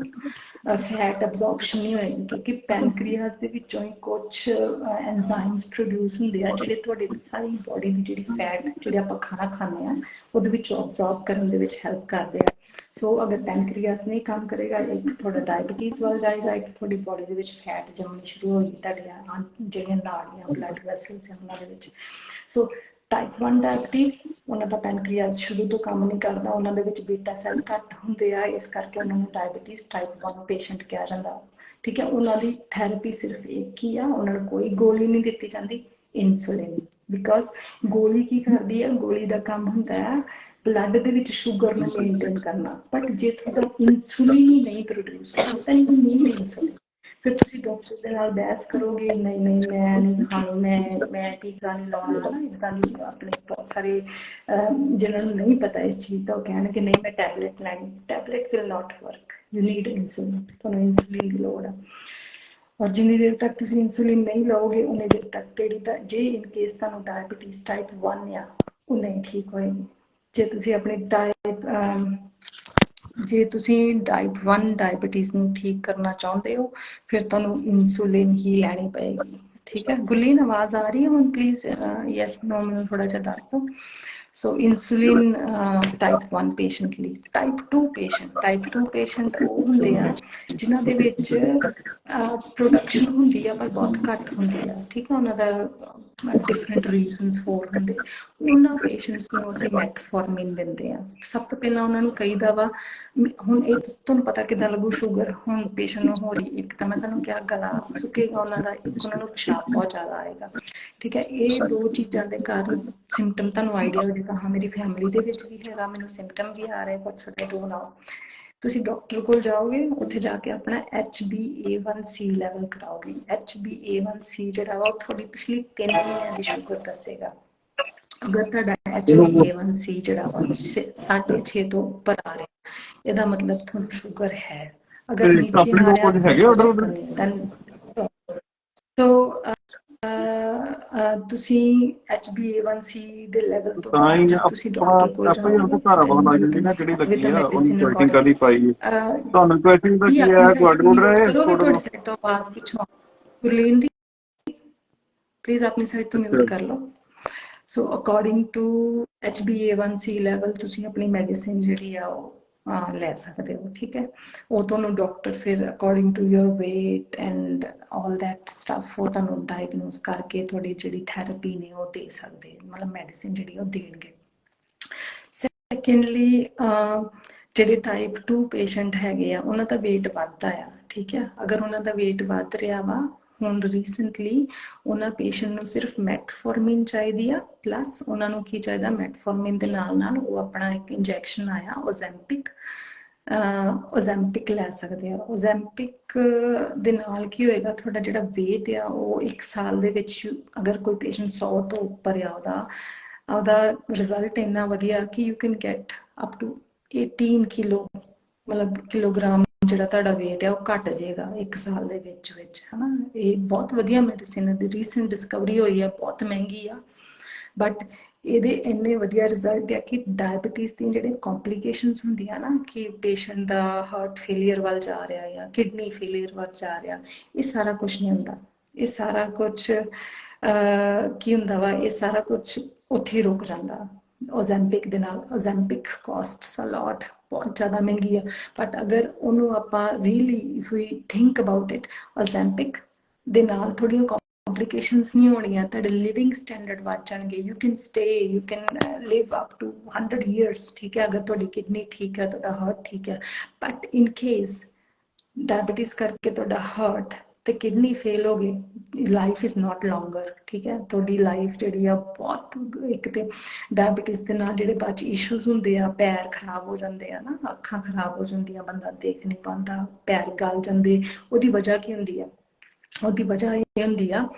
fat absorption ਨਹੀਂ ਹੋਏਗੀ, ਕਿਉਂਕਿ ਪੈਨਕ੍ਰੀਆਸ ਦੇ ਵਿੱਚੋਂ ਹੀ ਕੁਛ ਐਂਜ਼ਾਈਮਸ ਪ੍ਰੋਡਿਊਸ ਹੁੰਦੇ ਆ ਜਿਹੜੇ ਤੁਹਾਡੀ ਸਾਰੀ ਬੋਡੀ ਦੀ ਜਿਹੜੀ ਫੈਟ ਜਿਹੜੀ ਆਪਾਂ ਖਾਣਾ ਖਾਂਦੇ ਆ ਉਹਦੇ ਵਿੱਚੋਂ ਅਬਜ਼ੌਰਬ ਕਰਨ ਦੇ ਵਿੱਚ ਹੈਲਪ ਕਰਦੇ ਆ. ਸੋ ਅਗਰ ਪੈਨਕ੍ਰੀਆਸ ਨਹੀਂ ਕੰਮ ਕਰੇਗਾ ਇੱਕ ਤੁਹਾਡਾ ਡਾਇਬਟੀਜ਼ ਵੱਲ ਜਾਏਗਾ, ਇੱਕ ਤੁਹਾਡੀ ਬੋਡੀ ਦੇ ਵਿੱਚ ਫੈਟ ਜੰਮਣੀ ਸ਼ੁਰੂ ਹੋ ਗਈ, ਤੁਹਾਡੀਆਂ ਜਿਹੜੀਆਂ ਨਾੜੀਆਂ ਬਲੱਡ ਵੈਸਲਸ ਉਹਨਾਂ ਦੇ ਵਿੱਚ. ਸੋ ਟਾਈਪ 1 ਡਾਇਬਟੀਜ਼ ਉਹਨਾਂ ਦਾ ਪੈਨਕ੍ਰੀਆਸ ਸ਼ੁਰੂ ਤੋਂ ਕੰਮ ਨਹੀਂ ਕਰਦਾ, ਉਹਨਾਂ ਦੇ ਵਿੱਚ ਬੀਟਾ ਸੈੱਲ ਘੱਟ ਹੁੰਦੇ ਆ, ਇਸ ਕਰਕੇ ਉਹਨਾਂ ਨੂੰ ਡਾਇਬਟੀਜ਼ ਟਾਈਪ 1 ਪੇਸ਼ੈਂਟ ਕਿਹਾ ਜਾਂਦਾ, ਠੀਕ ਹੈ. ਉਹਨਾਂ ਦੀ ਥੈਰੇਪੀ ਸਿਰਫ ਇੱਕ ਹੀ ਆ, ਉਹਨਾਂ ਨੂੰ ਕੋਈ ਗੋਲੀ ਨਹੀਂ ਦਿੱਤੀ ਜਾਂਦੀ, ਇਨਸੂਲਿਨ, ਬਿਕਾਜ਼ ਗੋਲੀ ਕੀ ਕਰਦੀ ਹੈ, ਗੋਲੀ ਦਾ ਕੰਮ ਹੁੰਦਾ ਹੈ ਬਲੱਡ ਦੇ ਵਿੱਚ ਸ਼ੂਗਰ ਨੂੰ ਮੇਨਟੇਨ ਕਰਨਾ, ਬਟ ਜੇ ਤੁਹਾਡਾ ਇਨਸੂਲਿਨ ਹੀ ਨਹੀਂ ਪ੍ਰੋਡਿਊਸ ਹੋਇਆ ਤਾਂ ਯੂ ਨੀਡ ਇਨਸੂਲਿਨ. ਫਿਰ ਤੁਸੀਂ ਡਾਕਟਰ ਦੇ ਨਾਲ ਬਹਿਸ ਕਰੋਗੇ, ਨਹੀਂ ਮੈਂ ਨਹੀਂ ਖਾਣੀ, ਮੈਂ ਟੀਕਾ ਨਹੀਂ ਲਾਉਣਾ, ਹੈ ਨਾ, ਇੱਦਾਂ ਦੀ ਆਪਣੇ ਬਹੁਤ ਸਾਰੇ ਜਿਹਨਾਂ ਨੂੰ ਨਹੀਂ ਪਤਾ ਇਸ ਚੀਜ਼ ਦਾ ਉਹ ਕਹਿਣਗੇ ਨਹੀਂ ਮੈਂ ਟੈਬਲੇਟ ਲੈਣੀ, tablet will not work, you need insulin, ਤੁਹਾਨੂੰ ਇਨਸੂਲਿਨ ਦੀ ਲੋੜ ਆ. ਔਰ ਜਿੰਨੀ ਦੇਰ ਤੱਕ ਤੁਸੀਂ ਇਨਸੂਲਿਨ ਨਹੀਂ ਲਓਗੇ ਉਨੀ ਦੇਰ ਤੱਕ ਜਿਹੜੀ ਤਾਂ ਜੇ ਇਨ ਕੇਸ ਤੁਹਾਨੂੰ ਡਾਇਬਟੀਜ਼ ਟਾਈਪ 1 ਆ ਉਹ ਨਹੀਂ ਠੀਕ ਹੋਏਗੀ. ਜੇ ਤੁਸੀਂ ਆਪਣੀ ਟਾਈਪ 1 ਡਾਇਬਟੀਜ਼ ਨੂੰ ਠੀਕ ਕਰਨਾ ਚਾਹੁੰਦੇ ਹੋ ਫਿਰ ਤੁਹਾਨੂੰ ਇਨਸੂਲਿਨ ਹੀ ਲੈਣੀ ਪਏਗੀ, ਠੀਕ ਹੈ. ਗੁਰਲੀਨ ਆਵਾਜ਼ ਆ ਰਹੀ ਹੈ ਹੁਣ, ਪਲੀਜ਼ ਯੈਸ ਨੋ ਮੈਨੂੰ ਥੋੜਾ ਜਿਹਾ ਦੱਸ ਦਿਓ. ਸੋ ਇਨਸੂਲਿਨ ਟਾਈਪ 1 ਪੇਸ਼ੈਂਟ ਲਈ. ਟਾਈਪ 2 ਪੇਸ਼ੈਂਟ ਉਹ ਹੁੰਦੇ ਆ ਜਿਨ੍ਹਾਂ ਦੇ ਵਿੱਚ ਪ੍ਰੋਡਕਸ਼ਨ ਹੁੰਦੀ ਆ ਪਰ ਬਹੁਤ ਘੱਟ ਹੁੰਦੀ ਆ, ਠੀਕ ਹੈ, ਉਹਨਾਂ ਦਾ ਡਿਫਰੈਂਟ ਰੀਜ਼ਨਸ ਹੋਰ ਹੁੰਦੇ, ਉਹਨਾਂ ਪੇਸ਼ੈਂਟਸ ਨੂੰ ਅਸੀਂ ਮੈਟਫੋਰਮਿਨ ਦਿੰਦੇ ਆ. ਸਭ ਤੋਂ ਪਹਿਲਾਂ ਉਹਨਾਂ ਨੂੰ ਕਹੀਦਾ ਵਾ, ਹੁਣ ਇਹ ਤੁਹਾਨੂੰ ਪਤਾ ਕਿੱਦਾਂ ਲੱਗੂ ਸ਼ੂਗਰ ਹੁਣ ਪੇਸ਼ੈਂਟ ਨੂੰ ਹੋ ਰਹੀ, ਇੱਕ ਤਾਂ ਮੈਂ ਤੁਹਾਨੂੰ ਕਿਹਾ ਗਲਾ ਸੁੱਕੇਗਾ ਉਹਨਾਂ ਦਾ, ਇੱਕ ਉਹਨਾਂ ਨੂੰ ਪਿਸ਼ਾਬ ਬਹੁਤ ਜ਼ਿਆਦਾ ਆਏਗਾ, ਠੀਕ ਹੈ. ਇਹ ਦੋ ਚੀਜ਼ਾਂ ਦੇ ਕਾਰਨ ਸਿੰਪਟਮ ਤੁਹਾਨੂੰ ਆਈਡੀਆ ਹੋ ਜਾਏਗਾ ਹਾਂ ਮੇਰੀ ਫੈਮਿਲੀ ਦੇ ਵਿੱਚ ਵੀ ਹੈਗਾ, ਮੈਨੂੰ ਸਿੰਪਟਮ ਵੀ ਆ ਰਹੇ ਕੁਛ ਛੋਟੇ ਤੋਂ ਬਣਾਓ. ਤੁਸੀਂ ਡਾਕਟਰ ਕੋਲ ਜਾਓਗੇ, ਉੱਥੇ ਜਾ ਕੇ ਆਪਣਾ HbA1c ਲੈਵਲ ਕਰਾਓਗੇ। HbA1c ਜਿਹੜਾ ਵਾ ਉਹ ਤੁਹਾਡੀ ਪਿਛਲੀ 3 ਮਹੀਨਿਆਂ ਦੀ ਸ਼ੂਗਰ ਦੱਸੇਗਾ। ਅਗਰ ਤੁਹਾਡਾ HbA1c ਜਿਹੜਾ ਵਾ 6.5 ਤੋਂ ਉੱਪਰ ਆ ਰਿਹਾ, ਇਹਦਾ ਮਤਲਬ ਤੁਹਾਨੂੰ ਸ਼ੂਗਰ ਹੈ। ਅਗਰ ਤੇ ਨੀਚੇ ਆਪਣੇ ਆ ਕੋਲ ਰਿਹਾ ਕੁਝ ਫਿਰ ਹੈਗੇ ਕੋਈ ਆਰਡਰ ਚੱਕਰ ਆਰਡਰ ਨਹੀਂ। ਸੋ ਤੁਸੀਂ HbA1c ਦੇ ਲੈਵਲ ਤੋਂ ਤਾਂ ਬਾਅਦ ਹੀ ਜਦ ਤੁਸੀਂ ਆਪਣਾ ਡਾਕਟਰ ਕੋਲ ਆਪਾਂ ਹੀ ਜਾਓਗੇ, ਉਹ ਘਰ then ਵਾਲਾ ਲੱਗ you ਜਾਂਦੀ can ਨਾ ਜਿਹੜੀ start with ਲੱਗੀ the ਆ ਉਹਨੂੰ medicine ਕੁਆਲਿਟੀ according। ਕਾਦੀ ਪਾਈ ਤੁਹਾਨੂੰ ਕੁਐਸਚਨ ਦਾ ਦੀ ਕੀ ਆਪਣੀ ਹੈ ਕੋਈ ਸਾਈਡ ਆਰਡਰ ਤੋਂ ਆਰਡਰ ਮਿਊਟ ਹੈ ਕਰੋਗੇ, ਤੁਹਾਡੇ ਤੁਹਾਡੀ ਕੋਲ ਸਾਈਡ ਤੋਂ ਆਵਾਜ਼ ਪਿੱਛੋਂ ਗੁਰਲੀਨ ਦੀ ਪਲੀਜ਼ ਆਪਣੀ ਸਾਈਡ ਤੋਂ ਮਿਊਟ अच्छा ਕਰ ਲਓ। So according to HbA1c level ਤੁਸੀਂ ਆਪਣੀ ਮੈਡੀਸਿਨ ਜਿਹੜੀ ਆ ਉਹ ਲੈ ਸਕਦੇ ਹੋ, ਠੀਕ ਹੈ। ਉਹ ਤੁਹਾਨੂੰ ਡਾਕਟਰ ਫਿਰ according to your weight and all that stuff ਉਹ ਤੁਹਾਨੂੰ ਡਾਇਗਨੋਸ ਕਰਕੇ ਤੁਹਾਡੀ ਜਿਹੜੀ ਥੈਰੇਪੀ ਨੇ ਉਹ ਦੇ ਸਕਦੇ, ਮਤਲਬ ਮੈਡੀਸਿਨ ਜਿਹੜੀ ਉਹ ਦੇਣਗੇ। ਸੈਕੰਡਲੀ ਜਿਹੜੇ ਟਾਈਪ 2 ਪੇਸ਼ੈਂਟ ਹੈਗੇ ਆ ਉਹਨਾਂ ਦਾ weight ਵੱਧਦਾ ਆ, ਠੀਕ ਹੈ। ਅਗਰ ਉਹਨਾਂ ਦਾ weight ਵੱਧ ਰਿਹਾ ਵਾ, ਹੁਣ ਰੀਸੈਂਟਲੀ ਉਹਨਾਂ ਪੇਸ਼ੈਂਟ ਨੂੰ ਸਿਰਫ ਮੈਟਫੋਰਮਿਨ ਚਾਹੀਦੀ ਆ, ਪਲੱਸ ਉਹਨਾਂ ਨੂੰ ਕੀ ਚਾਹੀਦਾ, ਮੈਟਫੋਰਮਿਨ ਦੇ ਨਾਲ ਨਾਲ ਉਹ ਆਪਣਾ ਇੱਕ ਇੰਜੈਕਸ਼ਨ ਆਇਆ ਓਜ਼ੈਂਪਿਕ ਲੈ ਸਕਦੇ ਆ। ਓਜ਼ੈਂਪਿਕ ਦੇ ਨਾਲ ਕੀ ਹੋਏਗਾ, ਤੁਹਾਡਾ ਜਿਹੜਾ weight ਆ ਉਹ 1 ਸਾਲ ਦੇ ਵਿੱਚ, ਅਗਰ ਕੋਈ ਪੇਸ਼ੈਂਟ 100 ਤੋਂ ਉੱਪਰ ਆ, ਉਹਦਾ ਰਿਜ਼ਲਟ ਇੰਨਾ ਵਧੀਆ ਕਿ you can get up to 18 kilo, ਮਤਲਬ ਕਿਲੋਗ੍ਰਾਮ ਜਿਹੜਾ ਤੁਹਾਡਾ weight ਆ ਉਹ ਘਟ ਜਾਏਗਾ 1 ਸਾਲ ਦੇ ਵਿੱਚ ਹਨਾ। ਇਹ ਬਹੁਤ ਵਧੀਆ ਮੈਡੀਸਿਨ ਹੈ, ਰੀਸੈਂਟ ਡਿਸਕਵਰੀ ਹੋਈ ਆ, ਬਹੁਤ ਮਹਿੰਗੀ ਆ, ਬਟ ਇਹਦੇ ਇੰਨੇ ਵਧੀਆ ਰਿਜ਼ਲਟ ਆ ਕਿ ਡਾਇਬਟੀਜ਼ ਦੀਆਂ ਜਿਹੜੇ ਕੰਪਲਿਕੇਸ਼ਨਸ ਹੁੰਦੀਆਂ ਨਾ, ਕਿ ਪੇਸ਼ੈਂਟ ਦਾ ਹਾਰਟ ਫੇਲੀਅਰ ਵੱਲ ਜਾ ਰਿਹਾ ਜਾਂ ਕਿਡਨੀ ਫੇਲੀਅਰ ਵੱਲ ਜਾ ਰਿਹਾ, ਇਹ ਸਾਰਾ ਕੁਝ ਨਹੀਂ ਹੁੰਦਾ। ਇਹ ਸਾਰਾ ਕੁਝ ਕੀ ਹੁੰਦਾ ਵਾ, ਇਹ ਸਾਰਾ ਕੁਝ ਉੱਥੇ ਰੁਕ ਜਾਂਦਾ ਓਜ਼ੈਂਪਿਕ ਦੇ ਨਾਲ। ਓਜ਼ੈਂਪਿਕ ਕਾਸਟਸ ਅ ਲੋਟ, ਬਹੁਤ ਜ਼ਿਆਦਾ ਮਹਿੰਗੀ ਆ, ਬਟ ਅਗਰ ਉਹਨੂੰ ਆਪਾਂ really if we think about it, Ozempic ਦੇ ਨਾਲ ਥੋੜ੍ਹੀਆਂ ਕੰਪਲਿਕੇਸ਼ਨਸ ਨਹੀਂ ਹੋਣੀਆਂ, ਤੁਹਾਡੇ ਲਿਵਿੰਗ ਸਟੈਂਡਰਡ ਵੱਧ ਜਾਣਗੇ, you can live up to 100 years, ਠੀਕ ਹੈ, ਅਗਰ ਤੁਹਾਡੀ ਕਿਡਨੀ ਠੀਕ ਹੈ, ਤੁਹਾਡਾ ਹਾਰਟ ਠੀਕ ਹੈ। ਬਟ ਇਨ ਕੇਸ ਡਾਇਬਟੀਜ਼ ਕਰਕੇ ਤੁਹਾਡਾ ਹਾਰਟ ਤੇ ਕਿਡਨੀ ਫੇਲ ਹੋ ਗਈ, ਲਾਈਫ ਇਜ਼ ਨਾਟ ਲੌਂਗਰ, ਠੀਕ ਹੈ। ਤੁਹਾਡੀ ਲਾਈਫ ਜਿਹੜੀ ਆ ਬਹੁਤ, ਇੱਕ ਤੇ ਡਾਇਬਟੀਜ਼ ਦੇ ਨਾਲ ਜਿਹੜੇ ਬਾਅਦ 'ਚ ਇਸ਼ੂਜ਼ ਹੁੰਦੇ ਆ, ਪੈਰ ਖਰਾਬ ਹੋ ਜਾਂਦੇ ਆ ਨਾ, ਅੱਖਾਂ ਖਰਾਬ ਹੋ ਜਾਂਦੀਆਂ, ਬੰਦਾ ਦੇਖ ਨਹੀਂ ਪਾਉਂਦਾ, ਪੈਰ ਗਲ ਜਾਂਦੇ। ਉਹਦੀ ਵਜ੍ਹਾ ਕੀ ਹੁੰਦੀ ਆ, ਉਹਦੀ ਵਜ੍ਹਾ ਇਹ ਹੁੰਦੀ ਆ,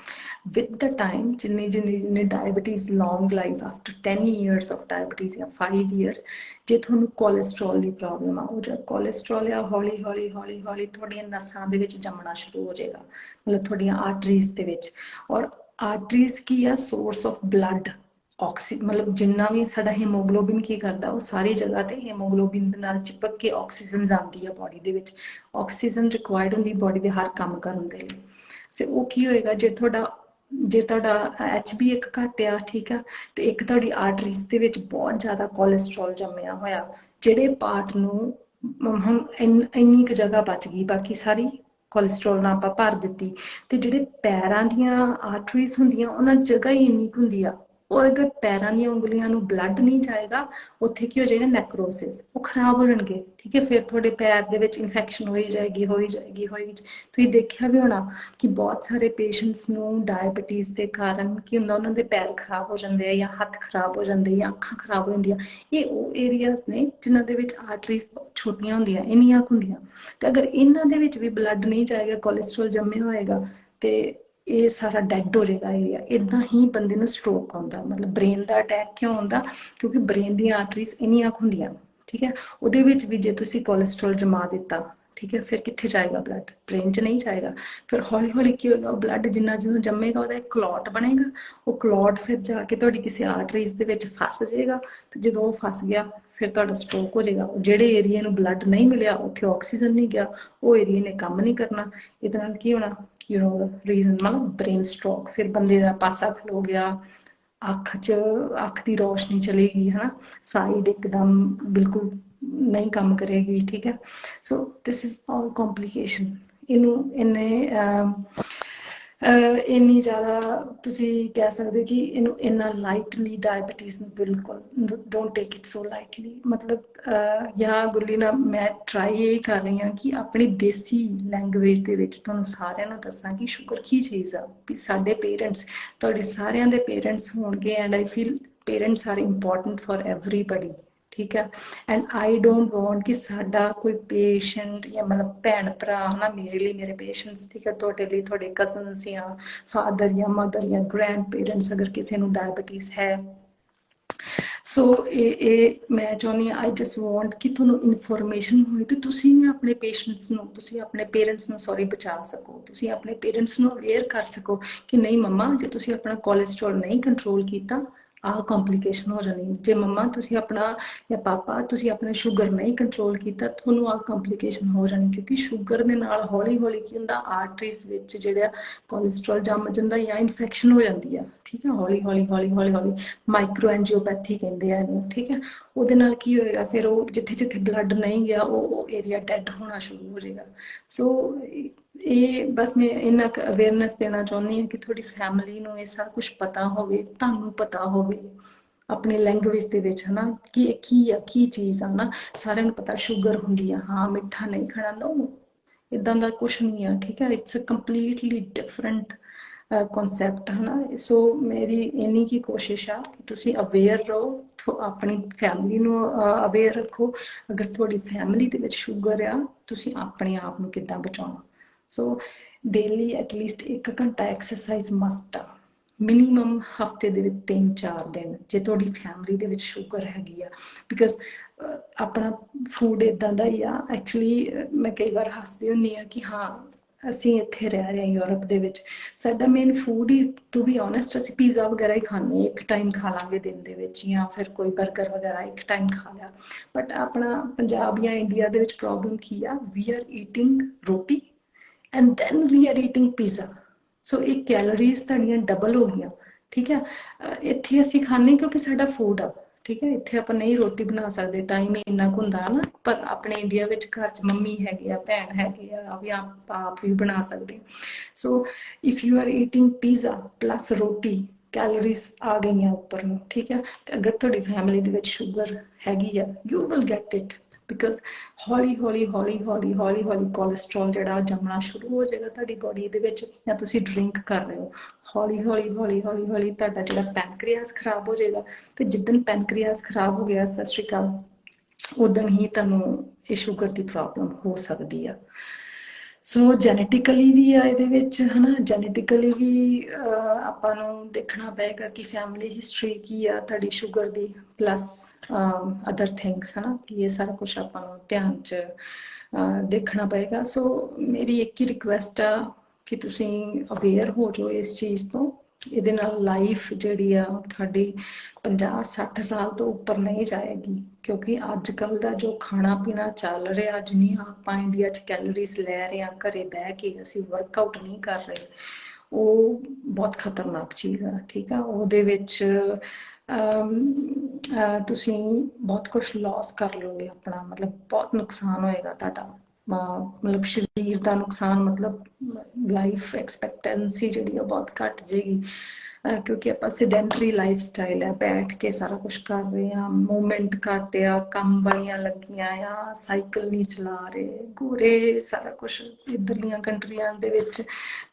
ਵਿਦ ਦ ਟਾਈਮ ਜਿੰਨੀ diabetes long life after 10 years of diabetes ਜਾਂ 5 years, ਜੇ ਤੁਹਾਨੂੰ ਕੋਲੇਸਟ੍ਰੋਲ ਦੀ ਪ੍ਰੋਬਲਮ ਆ, ਉਹ ਜਿਹੜਾ ਕੋਲੇਸਟ੍ਰੋਲ ਆ ਹੌਲੀ ਹੌਲੀ ਤੁਹਾਡੀਆਂ ਨਸਾਂ ਦੇ ਵਿੱਚ ਜੰਮਣਾ ਸ਼ੁਰੂ ਹੋ ਜਾਏਗਾ, ਮਤਲਬ ਤੁਹਾਡੀਆਂ ਆਰਟਰੀਜ਼ ਦੇ ਵਿੱਚ। ਔਰ ਆਰਟਰੀਜ਼ ਕੀ ਆ, ਸੋਰਸ ਆਫ ਬਲੱਡ, ਮਤਲਬ ਜਿੰਨਾ ਵੀ ਸਾਡਾ ਹੀਮੋਗਲੋਬਿਨ ਕੀ ਕਰਦਾ, ਉਹ ਸਾਰੀ ਜਗ੍ਹਾ ਤੇ ਹੀਮੋਗਲੋਬਿਨ ਦੇ ਨਾਲ ਚਿਪਕ ਕੇ ਆਕਸੀਜਨ ਜਾਂਦੀ ਆ ਬੋਡੀ ਦੇ ਵਿੱਚ। ਆਕਸੀਜਨ ਰਿਕੁਆਇਰਡ ਹੁੰਦੀ ਬੋਡੀ ਦੇ ਹਰ ਕੰਮ ਕਰਨ ਦੇ ਲਈ। ਸੋ ਉਹ ਕੀ ਹੋਏਗਾ, ਜੇ ਤੁਹਾਡਾ HB ਇੱਕ ਘੱਟ ਆ, ਠੀਕ ਆ, ਤੇ ਇੱਕ ਤੁਹਾਡੀ ਆਰਟਰੀਜ਼ ਦੇ ਵਿੱਚ ਬਹੁਤ ਜ਼ਿਆਦਾ ਕੋਲੇਸਟ੍ਰੋਲ ਜੰਮਿਆ ਹੋਇਆ, ਜਿਹੜੇ ਪਾਰਟ ਨੂੰ ਹੁਣ ਇੰਨੀ ਕੁ ਜਗ੍ਹਾ ਬਚ ਗਈ, ਬਾਕੀ ਸਾਰੀ ਕੋਲੇਸਟ੍ਰੋਲ ਨਾਲ ਆਪਾਂ ਭਰ ਦਿੱਤੀ, ਤੇ ਜਿਹੜੇ ਪੈਰਾਂ ਦੀਆਂ ਆਰਟਰੀਜ਼ ਹੁੰਦੀਆਂ, ਉਹਨਾਂ ਜਗ੍ਹਾ ਹੀ ਇੰਨੀ ਕੁ ਹੁੰਦੀ ਆ, ਔਰ ਅਗਰ ਪੈਰਾਂ ਦੀਆਂ ਉਂਗਲੀਆਂ ਨੂੰ ਬਲੱਡ ਨਹੀਂ ਜਾਏਗਾ, ਉੱਥੇ ਕੀ ਹੋ ਜਾਏਗਾ, ਨੈਕਰੋਸਿਸ, ਉਹ ਖਰਾਬ ਹੋ ਜਾਣਗੇ, ਠੀਕ ਹੈ। ਫਿਰ ਤੁਹਾਡੇ ਪੈਰ ਦੇ ਵਿੱਚ ਇਨਫੈਕਸ਼ਨ ਹੋਈ ਜਾਏਗੀ। ਤੁਸੀਂ ਦੇਖਿਆ ਵੀ ਹੋਣਾ ਕਿ ਬਹੁਤ ਸਾਰੇ ਪੇਸ਼ੈਂਟਸ ਨੂੰ ਡਾਇਬਟੀਜ਼ ਦੇ ਕਾਰਨ ਕੀ ਹੁੰਦਾ, ਉਹਨਾਂ ਦੇ ਪੈਰ ਖਰਾਬ ਹੋ ਜਾਂਦੇ ਆ, ਜਾਂ ਹੱਥ ਖਰਾਬ ਹੋ ਜਾਂਦੇ, ਜਾਂ ਅੱਖਾਂ ਖਰਾਬ ਹੋ ਜਾਂਦੀਆਂ। ਇਹ ਉਹ ਏਰੀਆਜ਼ ਨੇ ਜਿਨ੍ਹਾਂ ਦੇ ਵਿੱਚ ਆਰਟਰੀਜ਼ ਛੋਟੀਆਂ ਹੁੰਦੀਆਂ, ਇੰਨੀਆਂ ਕੁ ਹੁੰਦੀਆਂ, ਤੇ ਅਗਰ ਇਹਨਾਂ ਦੇ ਵਿੱਚ ਵੀ ਬਲੱਡ ਨਹੀਂ ਜਾਏਗਾ, ਕੋਲੇਸਟ੍ਰੋਲ ਜੰਮਿਆ ਹੋਏਗਾ, ਤੇ ਇਹ ਸਾਰਾ ਡੈਡ ਹੋ ਜਾਏਗਾ ਏਰੀਆ। ਇਦਾਂ ਹੀ ਬੰਦੇ ਨੂੰ ਸਟ੍ਰੋਕ ਆਉਂਦਾ, ਮਤਲਬ ਬ੍ਰੇਨ ਦਾ ਅਟੈਕ ਕਿਉਂ ਆਉਂਦਾ, ਕਿਉਂਕਿ ਬ੍ਰੇਨ ਦੀਆਂ ਆਰਟਰੀਜ਼ ਇੰਨੀਆਂ ਕੁ ਹੁੰਦੀਆਂ, ਠੀਕ ਹੈ। ਉਹਦੇ ਵਿੱਚ ਵੀ ਜੇ ਤੁਸੀਂ ਕੋਲੇਸਟ੍ਰੋਲ ਜਮਾ ਦਿੱਤਾ, ਠੀਕ ਹੈ, ਫਿਰ ਕਿੱਥੇ ਜਾਏਗਾ ਬਲੱਡ, ਬ੍ਰੇਨ 'ਚ ਨਹੀਂ ਜਾਏਗਾ। ਫਿਰ ਹੌਲੀ ਹੌਲੀ ਕੀ ਹੋਏਗਾ, ਬਲੱਡ ਜਿੰਨਾ ਜੰਮੇਗਾ, ਉਹਦਾ ਇੱਕ ਕਲੌਟ ਬਣੇਗਾ, ਉਹ ਕਲੌਟ ਫਿਰ ਜਾ ਕੇ ਤੁਹਾਡੀ ਕਿਸੇ ਆਰਟਰੀਜ਼ ਦੇ ਵਿੱਚ ਫਸ ਜਾਏਗਾ, ਤੇ ਜਦੋਂ ਉਹ ਫਸ ਗਿਆ, ਫਿਰ ਤੁਹਾਡਾ ਸਟ੍ਰੋਕ ਹੋ ਜਾਏਗਾ। ਜਿਹੜੇ ਏਰੀਆ ਨੂੰ ਬਲੱਡ ਨਹੀਂ ਮਿਲਿਆ, ਉੱਥੇ ਆਕਸੀਜਨ ਨਹੀਂ ਗਿਆ, ਉਹ ਏਰੀਆ ਨੇ ਕੰਮ ਨਹੀਂ ਕਰਨਾ। ਇਹਦੇ ਨਾਲ ਕੀ ਹੋਣਾ, ਯੂ ਨੋ ਰੀਜ਼ਨ, ਮਤਲਬ ਬ੍ਰੇਨ ਸਟ੍ਰੋਕ। ਫਿਰ ਬੰਦੇ ਦਾ ਪਾਸਾ ਖਲੋ ਗਿਆ, ਅੱਖ ਦੀ ਰੋਸ਼ਨੀ ਚਲੇਗੀ, ਹਨਾ, ਸਾਈਡ ਇੱਕਦਮ ਬਿਲਕੁਲ ਨਹੀਂ ਕੰਮ ਕਰੇਗੀ, ਠੀਕ ਹੈ। ਸੋ ਦਿਸ ਇਜ਼ ਆਲ ਕੰਪਲਿਕੇਸ਼ਨ। ਇਹਨੂੰ ਇੰਨੀ ਜ਼ਿਆਦਾ ਤੁਸੀਂ ਕਹਿ ਸਕਦੇ ਕਿ ਇਹਨੂੰ ਇੰਨਾ ਲਾਈਟਲੀ, ਡਾਇਬਟੀਜ਼ ਨੂੰ ਬਿਲਕੁਲ don't take it so lightly. ਮਤਲਬ ਜਾਂ ਗੁਰਲੀਨਾ, ਮੈਂ ਟਰਾਈ ਇਹ ਕਰ ਰਹੀ ਹਾਂ ਕਿ ਆਪਣੀ ਦੇਸੀ ਲੈਂਗੁਏਜ ਦੇ ਵਿੱਚ ਤੁਹਾਨੂੰ ਸਾਰਿਆਂ ਨੂੰ ਦੱਸਾਂ ਕਿ ਸ਼ੂਗਰ ਕੀ ਚੀਜ਼ ਆ। ਵੀ ਸਾਡੇ ਪੇਰੈਂਟਸ, ਤੁਹਾਡੇ ਸਾਰਿਆਂ ਦੇ ਪੇਰੈਂਟਸ ਹੋਣਗੇ, and I feel parents R important for everybody, ਠੀਕ ਹੈ। ਐਂਡ ਆਈ ਡੋਂਟ ਵਾਂਟ ਕਿ ਸਾਡਾ ਕੋਈ ਪੇਸ਼ੈਂਟ ਜਾਂ ਮਤਲਬ ਭੈਣ ਭਰਾ ਹਨਾ, ਮੇਰੇ ਲਈ ਮੇਰੇ ਪੇਸ਼ੈਂਟਸ, ਠੀਕ ਹੈ, ਤੁਹਾਡੇ ਲਈ ਤੁਹਾਡੇ ਕਜ਼ਨਸ ਜਾਂ ਫਾਦਰ ਜਾਂ ਮਦਰ ਜਾਂ ਗ੍ਰੈਂਡ ਪੇਰੈਂਟਸ, ਅਗਰ ਕਿਸੇ ਨੂੰ ਡਾਇਬਟੀਜ਼ ਹੈ, ਸੋ ਇਹ ਮੈਂ ਚਾਹੁੰਦੀ ਹਾਂ, ਆਈ ਜਸਟ ਵਾਂਟ ਕਿ ਤੁਹਾਨੂੰ ਇਨਫੋਰਮੇਸ਼ਨ ਹੋਏ ਤੇ ਤੁਸੀਂ ਵੀ ਆਪਣੇ ਪੇਸ਼ੈਂਟਸ ਨੂੰ, ਤੁਸੀਂ ਆਪਣੇ ਪੇਰੈਂਟਸ ਨੂੰ ਸੌਰੀ ਬਚਾ ਸਕੋ, ਤੁਸੀਂ ਆਪਣੇ ਪੇਰੈਂਟਸ ਨੂੰ ਅਵੇਅਰ ਕਰ ਸਕੋ ਕਿ ਨਹੀਂ ਮੰਮਾ, ਜੇ ਤੁਸੀਂ ਆਪਣਾ ਕੋਲੇਸਟ੍ਰੋਲ ਨਹੀਂ ਕੰਟਰੋਲ ਕੀਤਾ ਆਹ ਕੰਪਲੀਕੇਸ਼ਨ ਹੋ ਜਾਣੀ। ਜੇ ਮੰਮਾ ਤੁਸੀਂ ਆਪਣਾ, ਜਾਂ ਪਾਪਾ ਤੁਸੀਂ ਆਪਣਾ ਸ਼ੂਗਰ ਨਹੀਂ ਕੰਟਰੋਲ ਕੀਤਾ, ਤੁਹਾਨੂੰ ਆਹ ਕੰਪਲੀਕੇਸ਼ਨ ਹੋ ਜਾਣੀ। ਕਿਉਂਕਿ ਸ਼ੂਗਰ ਦੇ ਨਾਲ ਹੌਲੀ ਹੌਲੀ ਕੀ ਹੁੰਦਾ, ਆਰਟਰੀਜ਼ ਵਿੱਚ ਜਿਹੜਾ ਕੋਲੇਸਟ੍ਰੋਲ ਜੰਮ ਜਾਂਦਾ ਜਾਂ ਇਨਫੈਕਸ਼ਨ ਹੋ ਜਾਂਦੀ ਆ, ਠੀਕ ਹੈ, ਹੌਲੀ ਹੌਲੀ ਹੌਲੀ ਹੌਲੀ ਹੌਲੀ ਮਾਈਕਰੋ ਐਂਜੀਓਪੈਥੀ ਕਹਿੰਦੇ ਆ ਇਹਨੂੰ, ਠੀਕ ਹੈ। ਉਹਦੇ ਨਾਲ ਕੀ ਹੋਏਗਾ, ਫਿਰ ਉਹ ਜਿੱਥੇ ਜਿੱਥੇ ਬਲੱਡ ਨਹੀਂ ਗਿਆ ਉਹ ਏਰੀਆ ਡੈਡ ਹੋਣਾ ਸ਼ੁਰੂ ਹੋ ਜਾਏਗਾ। ਸੋ ਇਹ ਬਸ ਮੈਂ ਇੰਨਾ ਕੁ ਅਵੇਅਰਨੈਸ ਦੇਣਾ ਚਾਹੁੰਦੀ ਹਾਂ ਕਿ ਤੁਹਾਡੀ ਫੈਮਿਲੀ ਨੂੰ ਇਹ ਸਾਰਾ ਕੁਛ ਪਤਾ ਹੋਵੇ, ਤੁਹਾਨੂੰ ਪਤਾ ਹੋਵੇ ਆਪਣੀ ਲੈਂਗੁਏਜ ਦੇ ਵਿੱਚ, ਹਨਾ, ਕਿ ਇਹ ਕੀ ਆ, ਕੀ ਚੀਜ਼ ਆ ਨਾ। ਸਾਰਿਆਂ ਨੂੰ ਪਤਾ ਸ਼ੂਗਰ ਹੁੰਦੀ ਆ, ਹਾਂ ਮਿੱਠਾ ਨਹੀਂ ਖਾਣਾ, ਨੋ, ਇੱਦਾਂ ਦਾ ਕੁਛ ਨਹੀਂ ਆ, ਠੀਕ ਹੈ। It's a completely different concept, ਹਨਾ। ਸੋ ਮੇਰੀ ਇੰਨੀ ਕੀ ਕੋਸ਼ਿਸ਼ ਆ ਕਿ ਤੁਸੀਂ ਅਵੇਅਰ ਰਹੋ, ਆਪਣੀ ਫੈਮਿਲੀ ਨੂੰ ਅਵੇਅਰ ਰੱਖੋ। ਅਗਰ ਤੁਹਾਡੀ ਫੈਮਿਲੀ ਦੇ ਵਿੱਚ ਸ਼ੂਗਰ ਆ, ਤੁਸੀਂ ਆਪਣੇ ਆਪ ਨੂੰ ਕਿੱਦਾਂ ਬਚਾਉਣਾ। ਸੋ ਡੇਲੀ ਐਟਲੀਸਟ 1 ਘੰਟਾ ਐਕਸਰਸਾਈਜ਼ ਮਸਟ ਆ, ਮਿਨੀਮਮ ਹਫਤੇ ਦੇ ਵਿੱਚ 3-4 ਦਿਨ, ਜੇ ਤੁਹਾਡੀ ਫੈਮਿਲੀ ਦੇ ਵਿੱਚ ਸ਼ੂਗਰ ਹੈਗੀ ਆ। ਬਿਕੋਜ਼ ਆਪਣਾ ਫੂਡ ਇੱਦਾਂ ਦਾ ਹੀ ਆ ਐਕਚੁਅਲੀ। ਮੈਂ ਕਈ ਵਾਰ ਹੱਸਦੀ ਹੁੰਦੀ ਹਾਂ ਕਿ ਹਾਂ, ਅਸੀਂ ਇੱਥੇ ਰਹਿ ਰਹੇ ਹਾਂ ਯੂਰਪ ਦੇ ਵਿੱਚ, ਸਾਡਾ ਮੇਨ ਫੂਡ ਹੀ, ਟੂ ਬੀ ਓਨੈਸਟ, ਅਸੀਂ ਪੀਜ਼ਾ ਵਗੈਰਾ ਹੀ ਖਾਂਦੇ ਹਾਂ, ਇੱਕ ਟਾਈਮ ਖਾ ਲਾਂਗੇ ਦਿਨ ਦੇ ਵਿੱਚ, ਜਾਂ ਫਿਰ ਕੋਈ ਬਰਗਰ ਵਗੈਰਾ ਇੱਕ ਟਾਈਮ ਖਾ ਲਿਆ। ਬਟ ਆਪਣਾ ਪੰਜਾਬ ਜਾਂ ਇੰਡੀਆ ਦੇ ਵਿੱਚ ਪ੍ਰੋਬਲਮ ਕੀ ਆ, we are eating roti and then we are eating pizza. So ਇਹ ਕੈਲੋਰੀਜ਼ ਤੁਹਾਡੀਆਂ ਡਬਲ ਹੋ ਗਈਆਂ, ਠੀਕ ਹੈ। ਇੱਥੇ ਅਸੀਂ ਖਾਂਦੇ ਕਿਉਂਕਿ ਸਾਡਾ ਫੂਡ ਆ, ਠੀਕ ਹੈ। ਇੱਥੇ ਆਪਾਂ ਨਹੀਂ ਰੋਟੀ ਬਣਾ ਸਕਦੇ, ਟਾਈਮ ਇੰਨਾ ਕੁ ਹੁੰਦਾ ਨਾ, ਪਰ ਆਪਣੇ ਇੰਡੀਆ ਵਿੱਚ ਘਰ 'ਚ ਮੰਮੀ ਹੈਗੇ ਆ, ਭੈਣ ਹੈਗੇ ਆ, ਵੀ ਆਪ ਵੀ ਬਣਾ ਸਕਦੇ। ਸੋ if you are eating pizza plus ਰੋਟੀ, ਕੈਲੋਰੀਜ਼ ਆ ਗਈਆਂ ਉੱਪਰ ਨੂੰ, ਠੀਕ ਹੈ। ਤੇ ਅਗਰ ਤੁਹਾਡੀ ਫੈਮਿਲੀ ਦੇ ਵਿੱਚ ਸ਼ੂਗਰ ਹੈਗੀ ਆ, you will get it, because ਹੌਲੀ ਹੌਲੀ ਹੌਲੀ ਹੌਲੀ ਹੌਲੀ ਹੌਲੀ ਕੋਲੇਸਟ੍ਰੋਲ ਜਿਹੜਾ ਜੰਮਣਾ ਸ਼ੁਰੂ ਹੋ ਜਾਏਗਾ ਤੁਹਾਡੀ ਬੋਡੀ ਦੇ ਵਿੱਚ। ਜਾਂ ਤੁਸੀਂ ਡਰਿੰਕ ਕਰ ਰਹੇ ਹੋ, ਹੌਲੀ ਹੌਲੀ ਹੌਲੀ ਹੌਲੀ ਹੌਲੀ ਤੁਹਾਡਾ ਜਿਹੜਾ ਪੈਨਕ੍ਰੀਆਸ ਖਰਾਬ ਹੋ ਜਾਏਗਾ। ਤੇ ਜਿੱਦਣ ਪੈਨਕ੍ਰੀਆਸ ਖਰਾਬ ਹੋ ਗਿਆ, ਸਤਿ ਸ਼੍ਰੀ ਅਕਾਲ, ਉਦਣ ਹੀ ਤੁਹਾਨੂੰ ਇਹ ਸ਼ੂਗਰ ਦੀ ਪ੍ਰੋਬਲਮ ਹੋ ਸਕਦੀ ਆ। ਸੋ ਜੈਨੇਟਿਕਲੀ ਵੀ ਆ ਇਹਦੇ ਵਿੱਚ, ਹਨਾ, ਜੈਨੇਟਿਕਲੀ ਵੀ ਆਪਾਂ ਨੂੰ ਦੇਖਣਾ ਪਏਗਾ ਕਿ ਫੈਮਿਲੀ ਹਿਸਟਰੀ ਕੀ ਆ ਤੁਹਾਡੀ ਸ਼ੂਗਰ ਦੀ, ਪਲੱਸ ਅਦਰ ਥਿੰਗਸ, ਹਨਾ, ਕਿ ਇਹ ਸਾਰਾ ਕੁਛ ਆਪਾਂ ਨੂੰ ਧਿਆਨ 'ਚ ਦੇਖਣਾ ਪਏਗਾ। ਸੋ ਮੇਰੀ ਇੱਕ ਹੀ ਰਿਕੁਐਸਟ ਆ ਕਿ ਤੁਸੀਂ ਅਵੇਅਰ ਹੋ ਜਾਓ ਇਸ ਚੀਜ਼ ਤੋਂ। ਇਹਦੇ ਨਾਲ ਲਾਈਫ ਜਿਹੜੀ ਆ ਤੁਹਾਡੀ 50-60 ਸਾਲ ਤੋਂ ਉੱਪਰ ਨਹੀਂ ਜਾਏਗੀ, ਕਿਉਂਕਿ ਅੱਜ ਕੱਲ੍ਹ ਦਾ ਜੋ ਖਾਣਾ ਪੀਣਾ ਚੱਲ ਰਿਹਾ, ਜਿੰਨੀਆਂ ਆਪਾਂ ਇੰਡੀਆ 'ਚ ਕੈਲੋਰੀਜ਼ ਲੈ ਰਹੇ ਹਾਂ, ਘਰੇ ਬਹਿ ਕੇ ਅਸੀਂ ਵਰਕਆਊਟ ਨਹੀਂ ਕਰ ਰਹੇ, ਉਹ ਬਹੁਤ ਖਤਰਨਾਕ ਚੀਜ਼ ਆ, ਠੀਕ ਆ। ਉਹਦੇ ਵਿੱਚ ਤੁਸੀਂ ਬਹੁਤ ਕੁਛ ਲੋਸ ਕਰ ਲਓਗੇ ਆਪਣਾ, ਮਤਲਬ ਬਹੁਤ ਨੁਕਸਾਨ ਹੋਏਗਾ ਤੁਹਾਡਾ, ਮਤਲਬ ਸਰੀਰ ਦਾ ਨੁਕਸਾਨ, ਮਤਲਬ ਲਾਈਫ ਐਕਸਪੈਕਟੈਂਸੀ ਜਿਹੜੀ ਆ ਬਹੁਤ ਘੱਟ ਜਾਏਗੀ। ਕਿਉਂਕਿ ਆਪਾਂ ਸੈਡੈਂਟਰੀ ਲਾਈਫ ਸਟਾਈਲ ਹੈ, ਬੈਠ ਕੇ ਸਾਰਾ ਕੁਛ ਕਰ ਰਹੇ ਹਾਂ, ਮੂਵਮੈਂਟ ਘੱਟ ਆ, ਕੰਮ ਵਾਲੀਆਂ ਲੱਗੀਆਂ ਆ, ਸਾਈਕਲ ਨਹੀਂ ਚਲਾ ਰਹੇ, ਗੋਰੇ ਸਾਰਾ ਕੁਛ ਇੱਧਰਲੀਆਂ ਕੰਟਰੀਆਂ ਦੇ ਵਿੱਚ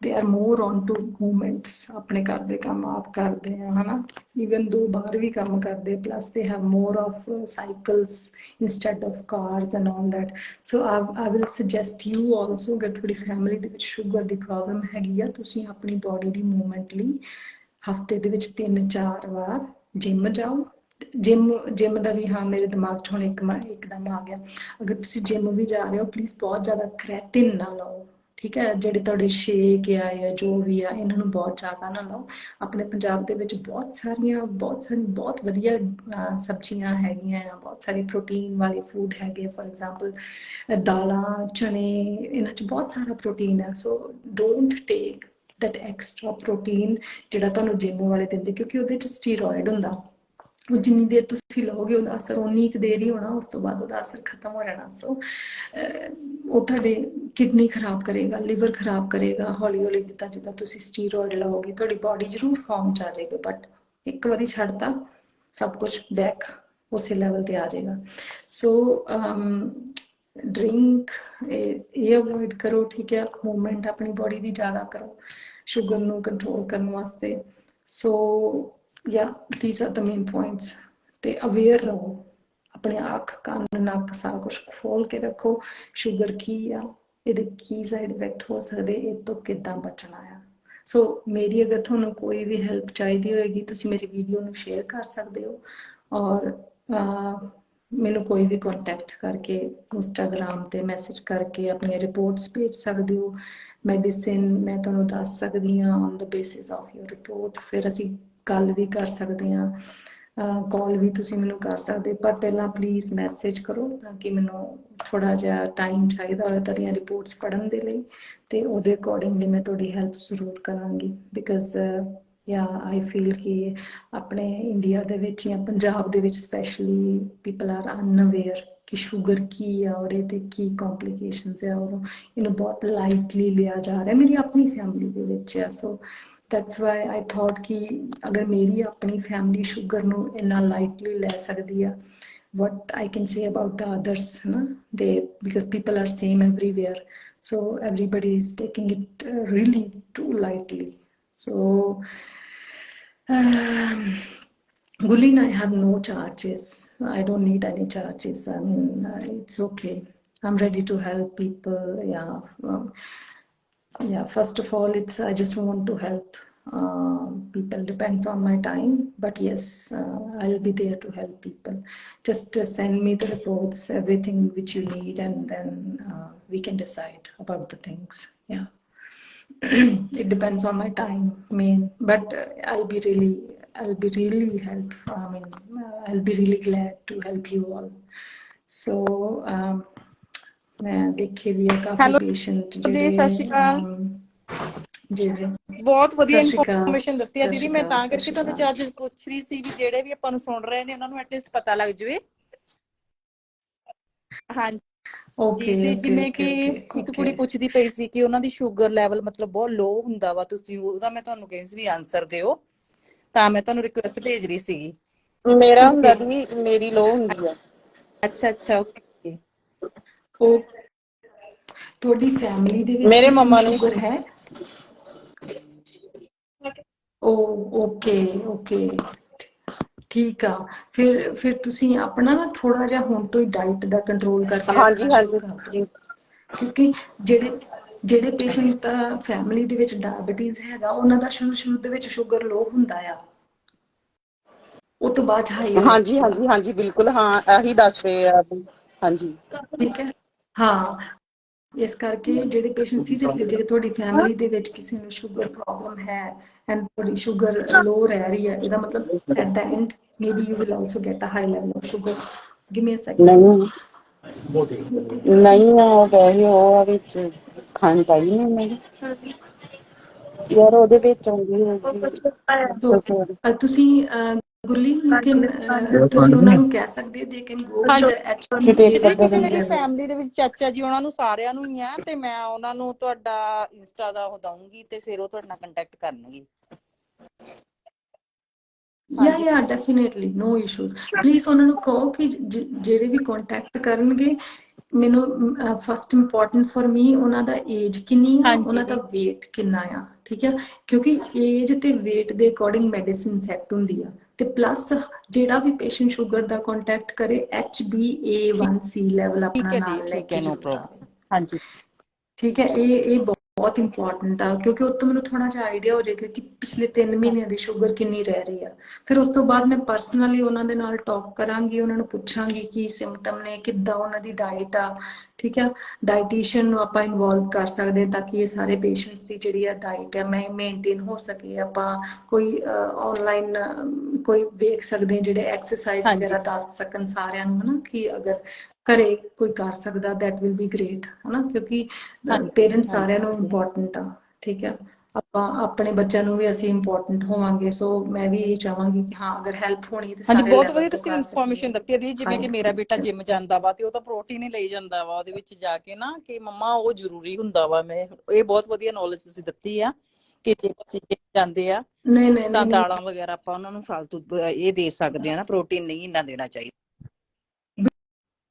they are more on to movements, ਆਪਣੇ ਘਰ ਦੇ ਕੰਮ ਆਪ ਕਰਦੇ ਆ, ਹਨਾ, ਈਵਨ ਦੋ ਬਾਹਰ ਵੀ ਕੰਮ ਕਰਦੇ, plus they have more of cycles instead of cars and all that. So I will suggest you also, ਅਗਰ ਤੁਹਾਡੀ ਫੈਮਿਲੀ ਦੇ ਵਿੱਚ ਸ਼ੂਗਰ ਦੀ ਪ੍ਰੋਬਲਮ ਹੈਗੀ ਆ, ਤੁਸੀਂ ਆਪਣੀ ਬੋਡੀ ਦੀ ਮੂਵਮੈਂਟ ਲਈ ਹਫਤੇ ਦੇ ਵਿੱਚ 3-4 ਵਾਰ ਜਿਮ ਜਾਓ। ਜਿਮ ਦਾ ਵੀ, ਹਾਂ, ਮੇਰੇ ਦਿਮਾਗ 'ਚ ਹੁਣ ਇੱਕਦਮ ਆ ਗਿਆ, ਅਗਰ ਤੁਸੀਂ ਜਿਮ ਵੀ ਜਾ ਰਹੇ ਹੋ, ਪਲੀਜ਼ ਬਹੁਤ ਜ਼ਿਆਦਾ ਕ੍ਰੈਟਿਨ ਨਾ ਲਓ, ਠੀਕ ਹੈ। ਜਿਹੜੇ ਤੁਹਾਡੇ ਸ਼ੇਕ ਆ ਜਾਂ ਜੋ ਵੀ ਆ, ਇਹਨਾਂ ਨੂੰ ਬਹੁਤ ਜ਼ਿਆਦਾ ਨਾ ਲਓ। ਆਪਣੇ ਪੰਜਾਬ ਦੇ ਵਿੱਚ ਬਹੁਤ ਵਧੀਆ ਸਬਜ਼ੀਆਂ ਹੈਗੀਆਂ ਆ, ਬਹੁਤ ਸਾਰੇ ਪ੍ਰੋਟੀਨ ਵਾਲੇ ਫੂਡ ਹੈਗੇ, ਫੋਰ ਐਗਜ਼ਾਮਪਲ ਦਾਲਾਂ, ਚਣੇ, ਇਹਨਾਂ 'ਚ ਬਹੁਤ ਸਾਰਾ ਪ੍ਰੋਟੀਨ ਹੈ। So don't take that extra protein ਜਿਹੜਾ ਤੁਹਾਨੂੰ ਜਿਮ ਵਾਲੇ ਦਿੰਦੇ, ਕਿਉਂਕਿ ਉਹਦੇ 'ਚ ਸਟੀਰੋਇਡ ਹੁੰਦਾ, ਉਹ ਜਿੰਨੀ ਦੇਰ ਤੁਸੀਂ ਲਓਗੇ ਉਹਦਾ ਅਸਰ ਉਨੀ ਕੁ ਦੇਰ ਹੀ ਹੋਣਾ, ਉਸ ਤੋਂ ਬਾਅਦ ਉਹਦਾ ਅਸਰ ਖਤਮ ਹੋ ਜਾਣਾ। ਸੋ ਉਹ ਤੁਹਾਡੇ ਕਿਡਨੀ ਖਰਾਬ ਕਰੇਗਾ, ਲਿਵਰ ਖਰਾਬ ਕਰੇਗਾ, ਹੌਲੀ ਹੌਲੀ ਜਿੱਦਾਂ ਜਿੱਦਾਂ ਤੁਸੀਂ ਸਟੀਰੋਇਡ ਲਓਗੇ ਤੁਹਾਡੀ ਬੋਡੀ ਜ਼ਰੂਰ ਫਾਰਮ 'ਚ ਆ ਜਾਏਗੀ, ਬਟ ਇੱਕ ਵਾਰੀ ਛੱਡਤਾ ਸਭ ਕੁਛ ਬੈਕ ਉਸੇ ਲੈਵਲ ਤੇ ਆ ਜਾਏਗਾ। ਸੋ ਡਰਿੰਕ ਇਹ ਅਵੋਇਡ ਕਰੋ, ਠੀਕ ਹੈ। ਮੂਵਮੈਂਟ ਆਪਣੀ ਬੋਡੀ ਦੀ ਜ਼ਿਆਦਾ ਕਰੋ ਸ਼ੂਗਰ ਨੂੰ ਕੰਟਰੋਲ ਕਰਨ ਵਾਸਤੇ। ਸੋ ਯਾ these are the main points. ਤੇ ਅਵੇਅਰ ਰਹੋ ਆਪਣੇ ਅੱਖ ਕੰਨ ਨੱਕ ਸਾਰਾ ਕੁਝ ਖੋਲ ਕੇ ਰੱਖੋ। ਸ਼ੂਗਰ ਕੀ ਆ, ਇਹਦੇ ਕੀ ਸਾਈਡ ਇਫੈਕਟ ਹੋ ਸਕਦੇ, ਇਹ ਤੋਂ ਕਿੱਦਾਂ ਬਚਣਾ ਆ। ਸੋ ਮੇਰੀ ਅਗਰ ਤੁਹਾਨੂੰ ਕੋਈ ਵੀ ਹੈਲਪ ਚਾਹੀਦੀ ਹੋਏਗੀ ਤੁਸੀਂ ਮੇਰੀ ਵੀਡੀਓ ਨੂੰ ਸ਼ੇਅਰ ਕਰ ਸਕਦੇ ਹੋ, ਔਰ ਮੈਨੂੰ ਕੋਈ ਵੀ ਕੰਟੈਕਟ ਕਰਕੇ ਇੰਸਟਾਗ੍ਰਾਮ ਤੇ ਮੈਸੇਜ ਕਰਕੇ ਆਪਣੀਆਂ ਰਿਪੋਰਟਸ ਭੇਜ ਸਕਦੇ ਹੋ। ਮੈਡੀਸਿਨ ਮੈਂ ਤੁਹਾਨੂੰ ਦੱਸ ਸਕਦੀ ਹਾਂ on the basis of your report. ਫਿਰ ਅਸੀਂ ਗੱਲ ਵੀ ਕਰ ਸਕਦੇ ਹਾਂ, ਕਾਲ ਵੀ ਤੁਸੀਂ ਮੈਨੂੰ ਕਰ ਸਕਦੇ, ਪਰ ਪਹਿਲਾਂ ਪਲੀਜ਼ ਮੈਸੇਜ ਕਰੋ ਤਾਂ ਕਿ ਮੈਨੂੰ ਥੋੜ੍ਹਾ ਜਿਹਾ ਟਾਈਮ ਚਾਹੀਦਾ ਹੋਵੇ ਤੁਹਾਡੀਆਂ ਰਿਪੋਰਟਸ ਪੜ੍ਹਨ ਦੇ ਲਈ, ਅਤੇ ਉਹਦੇ ਅਕੋਰਡਿੰਗਲੀ ਮੈਂ ਤੁਹਾਡੀ ਹੈਲਪ ਜ਼ਰੂਰ ਕਰਾਂਗੀ। ਬਿਕੋਜ਼ ਜਾਂ ਆਈ ਫੀਲ ਕਿ ਆਪਣੇ ਇੰਡੀਆ ਦੇ ਵਿੱਚ ਜਾਂ ਪੰਜਾਬ ਦੇ ਵਿੱਚ ਸਪੈਸ਼ਲੀ ਪੀਪਲ ਆਰ ਅਨਅਵੇਅਰ ਕਿ ਸ਼ੂਗਰ ਕੀ ਆ ਔਰ ਇਹਦੇ ਕੀ ਕੰਪਲੀਕੇਸ਼ਨਸ ਆ, ਔਰ ਇਹਨੂੰ ਬਹੁਤ ਲਾਈਟਲੀ ਲਿਆ ਜਾ ਰਿਹਾ। ਮੇਰੀ ਆਪਣੀ ਫੈਮਿਲੀ ਦੇ ਵਿੱਚ ਆ, so that's why I thought ਕਿ ਅਗਰ ਮੇਰੀ ਆਪਣੀ ਫੈਮਿਲੀ ਸ਼ੂਗਰ ਨੂੰ ਇੰਨਾ ਲਾਈਟਲੀ ਲੈ ਸਕਦੀ ਆ, what I can say about the others, na? Because people are same everywhere, so everybody is taking it really too lightly. So Gulin, I have no charges. I don't need any charges. I mean, it's okay. I'm ready to help people. Yeah, first of all, I just want to help people. Depends on my time, but yes, I'll be there to help people. Just send me the reports, everything which you need, and then we can decide about the things. Yeah. It depends on my time, but I'll be really helpful. I mean, I'll be really glad to help you all. So ਮੈਂ ਦੇਖੇ ਵੀ ਆ ਕਾਫੀ ਪੇਸ਼ੈਂਟ ਜੀ ਜਿਹੜੇ ਸਤਿ ਸ਼੍ਰੀ ਅਕਾਲ। ਜਿਹੜੇ ਬਹੁਤ ਵਧੀਆ ਸਤਿ ਸ਼੍ਰੀ ਅਕਾਲ, ਇਨਫੋਰਮੇਸ਼ਨ ਦਿੱਤੀ ਆ ਸਤਿ ਦੀਦੀ। ਸ਼੍ਰੀ ਮੈਂ ਅਕਾਲ, ਤਾਂ ਸਤਿ ਕਰਕੇ ਸ਼੍ਰੀ ਤੁਹਾਨੂੰ ਅਕਾਲ। ਚਾਰजेस ਪੁੱਛ ਰਹੀ ਸੀ ਵੀ ਜਿਹੜੇ ਵੀ ਆਪਾਂ ਨੂੰ ਸੁਣ ਰਹੇ ਨੇ ਉਹਨਾਂ ਨੂੰ ਐਟਲੀਸਟ ਪਤਾ ਲੱਗ ਜਵੇ। ਹਾਂਜੀ ਓਕੇ ਤੇ ਓਕੇ ਜਿਵੇਂ ਓਕੇ ਕਿ ਓਕੇ ਇੱਕ ਓਕੇ। ਕੁੜੀ ਪੁੱਛਦੀ ਪਈ ਸੀ ਕਿ ਉਹਨਾਂ ਦੀ ਸ਼ੂਗਰ ਲੈਵਲ ਮਤਲਬ ਬਹੁਤ ਲੋ ਹੁੰਦਾ ਵਾ, ਤੁਸੀਂ ਉਹਦਾ ਮੈਂ ਤੁਹਾਨੂੰ ਕਹਿੰਦੀ ਸੀ ਵੀ ਆਨਸਰ ਦਿਓ, ਤਾਂ ਮੈਂ ਤੁਹਾਨੂੰ ਰਿਕੁਐਸਟ ਭੇਜ ਰਹੀ ਸੀਗੀ। ਮੇਰਾ ਹੁੰਦਾ ਦੀ ਮੇਰੀ ਲੋ ਹੁੰਦੀ ਆ। ਅੱਛਾ ਓਕੇ। ਉਹ ਤੁਹਾਡੀ ਫੈਮਿਲੀ ਦੇ ਵਿੱਚ ਮੇਰੇ ਕਿਸੇ ਨੂੰ ਮੰਮਾ ਨੂੰ ਸ਼ੂਗਰ ਹੈ? ਓਕੇ ਠੀਕ ਆ। ਫਿਰ ਤੁਸੀਂ ਆਪਣਾ ਨਾ ਥੋੜਾ ਜਿਹਾ ਹੁਣ ਤੋਂ ਹੀ ਡਾਈਟ ਦਾ ਕੰਟਰੋਲ ਕਰਕੇ ਰੱਖਣਾ ਹਾਂਜੀ ਸ਼ੁਰੂ ਹਾਂਜੀ ਕਰ ਦਿਓ, ਜੀ। ਕਿਉਂਕਿ ਜਿਹੜੇ ਪੇਸ਼ੈਂਟ ਦਾ ਫੈਮਿਲੀ ਦੇ ਵਿੱਚ ਡਾਇਬੀਟੀਜ਼ ਹੈਗਾ ਉਹਨਾਂ ਦਾ ਸ਼ੁਰੂ ਦੇ ਵਿੱਚ ਸ਼ੂਗਰ ਲੋ ਹੁੰਦਾ ਆ, ਉਹ ਤੋਂ ਬਾਅਦ ਹਾਈ ਹੋ ਹਾਂਜੀ ਜਾਂਦਾ। ਹਾਂਜੀ ਹਾਂਜੀ ਬਿਲਕੁਲ, ਹਾਂ ਇਹੀ ਦੱਸ ਰਹੇ ਆ। ਹਾਂਜੀ ਠੀਕ ਹੈ, ਹਾਂ। ਇਸ ਕਰਕੇ ਜਿਹੜੇ ਪੇਸ਼ੈਂਟ ਸੀਰੀਅਸਲੀ, ਜੇ ਤੁਹਾਡੀ ਫੈਮਿਲੀ ਦੇ ਵਿੱਚ ਕਿਸੇ ਨੂੰ ਸ਼ੂਗਰ ਪ੍ਰੋਬਲਮ ਹੈ ਐਂਡ ਤੁਹਾਡੀ ਸ਼ੂਗਰ ਲੋ ਰਹਿ ਰਹੀ ਹੈ, ਇਹਦਾ ਮਤਲਬ at the end maybe you will also get a high level of sugar. Give me a second. ਨਹੀਂ ਨਹੀਂ ਆ ਵੈਸੇ ਉਹ ਵਿੱਚ ਖਾਣ ਪਾਈ ਨਹੀਂ ਮੈਂ ਯਾਰ ਉਹਦੇ ਵਿੱਚ ਆਉਂਦੀ ਹੋਊਗੀ। ਤੁਸੀਂ ਗੁਰਲੀਨ ਯੂ ਕੈਨ ਤੁਸੀਂ ਉਹਨਾਂ ਨੂੰ ਕਹਿ ਸਕਦੇ ਹੋ they can go with the ਦੀਦੀ HbA1c ਕਿਸੇ ਮੇਰੀ ਲੈਵਲ। ਫੈਮਿਲੀ ਦੇ ਵਿੱਚ ਚਾਚਾ ਜੀ ਉਹਨਾਂ ਨੂੰ ਸਾਰਿਆਂ ਨੂੰ ਹੀ ਆ, ਤੇ ਮੈਂ ਉਹਨਾਂ ਨੂੰ ਤੁਹਾਡਾ ਇੰਸਟਾ ਦਾ ਉਹ ਦਊਂਗੀ ਤੇ ਫਿਰ ਉਹ ਤੁਹਾਡੇ ਨਾਲ ਕੰਟੈਕਟ ਕਰਨਗੇ। Yeah, definitely, no issues. Please ਉਹਨਾਂ ਨੂੰ ਕਹੋ ਕਿ ਜਿਹੜੇ ਵੀ ਕੰਟੈਕਟ ਕਰਨਗੇ, ਮੈਨੂੰ ਫਸਟ ਇੰਪੋਰਟੈਂਟ ਫॉर ਮੀ ਉਹਨਾਂ ਦਾ ਏਜ ਕਿੰਨੀ ਆ, ਉਹਨਾਂ ਦਾ weight ਕਿੰਨਾ ਆ, ਠੀਕ ਆ? ਕਿਉਂਕਿ ਏਜ ਤੇ weight ਦੇ ਅਕੋਰਡਿੰਗ ਮੈਡੀਸਿਨ ਸੈੱਟ ਹੁੰਦੀ ਆ। ਤੇ ਪਲੱਸ ਜਿਹੜਾ ਵੀ ਪੇਸ਼ੈਂਟ ਸ਼ੂਗਰ ਦਾ ਕੰਟੈਕਟ ਕਰੇ HbA1c ਲੈਵਲ ਆਪਣਾ ਨਾਲ ਲੈ ਕੇ ਜ਼ਰੂਰ ਆਵੇ। ਹਾਂਜੀ ਠੀਕ ਹੈ, ਇਹ ਬਹੁਤ ਇੰਪੋਰਟੈਂਟ ਆ, ਕਿਉਂਕਿ ਉਹ ਤੋਂ ਮੈਨੂੰ ਥੋੜਾ ਜਿਹਾ ਆਈਡੀਆ ਹੋ ਜਾਏਗਾ ਕਿ ਪਿਛਲੇ 3 ਮਹੀਨਿਆਂ ਦੀ ਸ਼ੂਗਰ ਕਿੰਨੀ ਰਹਿ ਰਹੀ ਆ। ਫਿਰ ਉਸ ਤੋਂ ਬਾਅਦ ਮੈਂ ਪਰਸਨਲੀ ਉਹਨਾਂ ਦੇ ਨਾਲ ਟਾਕ ਕਰਾਂਗੀ, ਉਹਨਾਂ ਨੂੰ ਪੁੱਛਾਂਗੀ ਕੀ ਸਿੰਪਟਮ ਨੇ, ਕਿੱਦਾਂ ਉਹਨਾਂ ਦੀ ਡਾਈਟ ਆ। ਠੀਕ ਆ, ਡਾਈਟੀਸ਼ੀਅਨ ਨੂੰ ਆਪਾਂ ਇਨਵੋਲਵ ਕਰ ਸਕਦੇ ਤਾਂ ਕਿ ਇਹ ਸਾਰੇ ਪੇਸ਼ੈਂਟਸ ਦੀ ਜਿਹੜੀ ਆ ਡਾਈਟ ਆ ਮੈਂ ਮੇਨਟੇਨ ਹੋ ਸਕੇ। ਆਪਾਂ ਕੋਈ ਆਨਲਾਈਨ ਕੋਈ ਵੇਖ ਸਕਦੇ ਹਾਂ ਜਿਹੜੇ ਐਕਸਰਸਾਈਜ਼ ਵਗੈਰਾ ਦੱਸ ਸਕਣ ਸਾਰਿਆਂ ਨੂੰ, ਹਨਾ, ਕਿ ਅਗਰ ਘਰੇ ਕੋਈ ਕਰ ਸਕਦਾ ਦੈਟ ਵਿਲ ਬੀ ਗ੍ਰੇਟ, ਹਨਾ, ਕਿਉਂਕਿ ਪੇਰੈਂਟਸ ਸਾਰਿਆਂ ਨੂੰ ਇੰਪੋਰਟੈਂਟ ਆ। ਠੀਕ ਆ, ਆਪਾਂ ਆਪਣੇ ਬੱਚਿਆਂ ਨੂੰ ਵੀ ਅਸੀਂ ਇੰਪੋਰਟੈਂਟ ਹੋਵਾਂਗੇ। ਸੋ ਮੈਂ ਵੀ ਇਹ ਚਾਹਾਂਗੀ ਕਿ ਹਾਂ ਅਗਰ ਹੈਲਪ ਹੋਣੀ ਤੇ ਹਾਂਜੀ, ਸਾਰੇ ਬਹੁਤ ਲੈਵਲ ਵਧੀਆ ਤੋਂ ਤੁਸੀਂ ਕਰ ਇਨਫੋਰਮੇਸ਼ਨ ਸਕੀਏ। ਦਿੱਤੀ ਹੈ। ਜਿਵੇਂ ਕਿ ਮੇਰਾ ਬੇਟਾ ਜਿਮ ਜਾਂਦਾ ਵਾ ਤੇ ਉਹ ਤਾਂ ਪ੍ਰੋਟੀਨ ਹੀ ਲਈ ਜਾਂਦਾ ਵਾ ਉਹਦੇ ਵਿੱਚ ਜਾ ਕੇ ਨਾ, ਕਿ ਮੰਮਾ ਉਹ ਜ਼ਰੂਰੀ ਹੁੰਦਾ ਵਾ। ਮੈਂ ਇਹ ਬਹੁਤ ਵਧੀਆ ਨੌਲੇਜ ਤੁਸੀਂ ਦਿੱਤੀ ਆ ਕਿ ਜੇ ਬੱਚੇ ਜਿਮ ਜਾਂਦੇ ਆ ਤਾਂ ਨਹੀਂ ਦਾਲਾਂ ਵਗੈਰਾ ਆਪਾਂ ਉਹਨਾਂ ਨੂੰ ਫਾਲਤੂ ਇਹ ਦੇ ਸਕਦੇ ਆ ਨਾ, ਪ੍ਰੋਟੀਨ ਨਹੀਂ ਇੰਨਾ ਦੇਣਾ ਚਾਹੀਦਾ।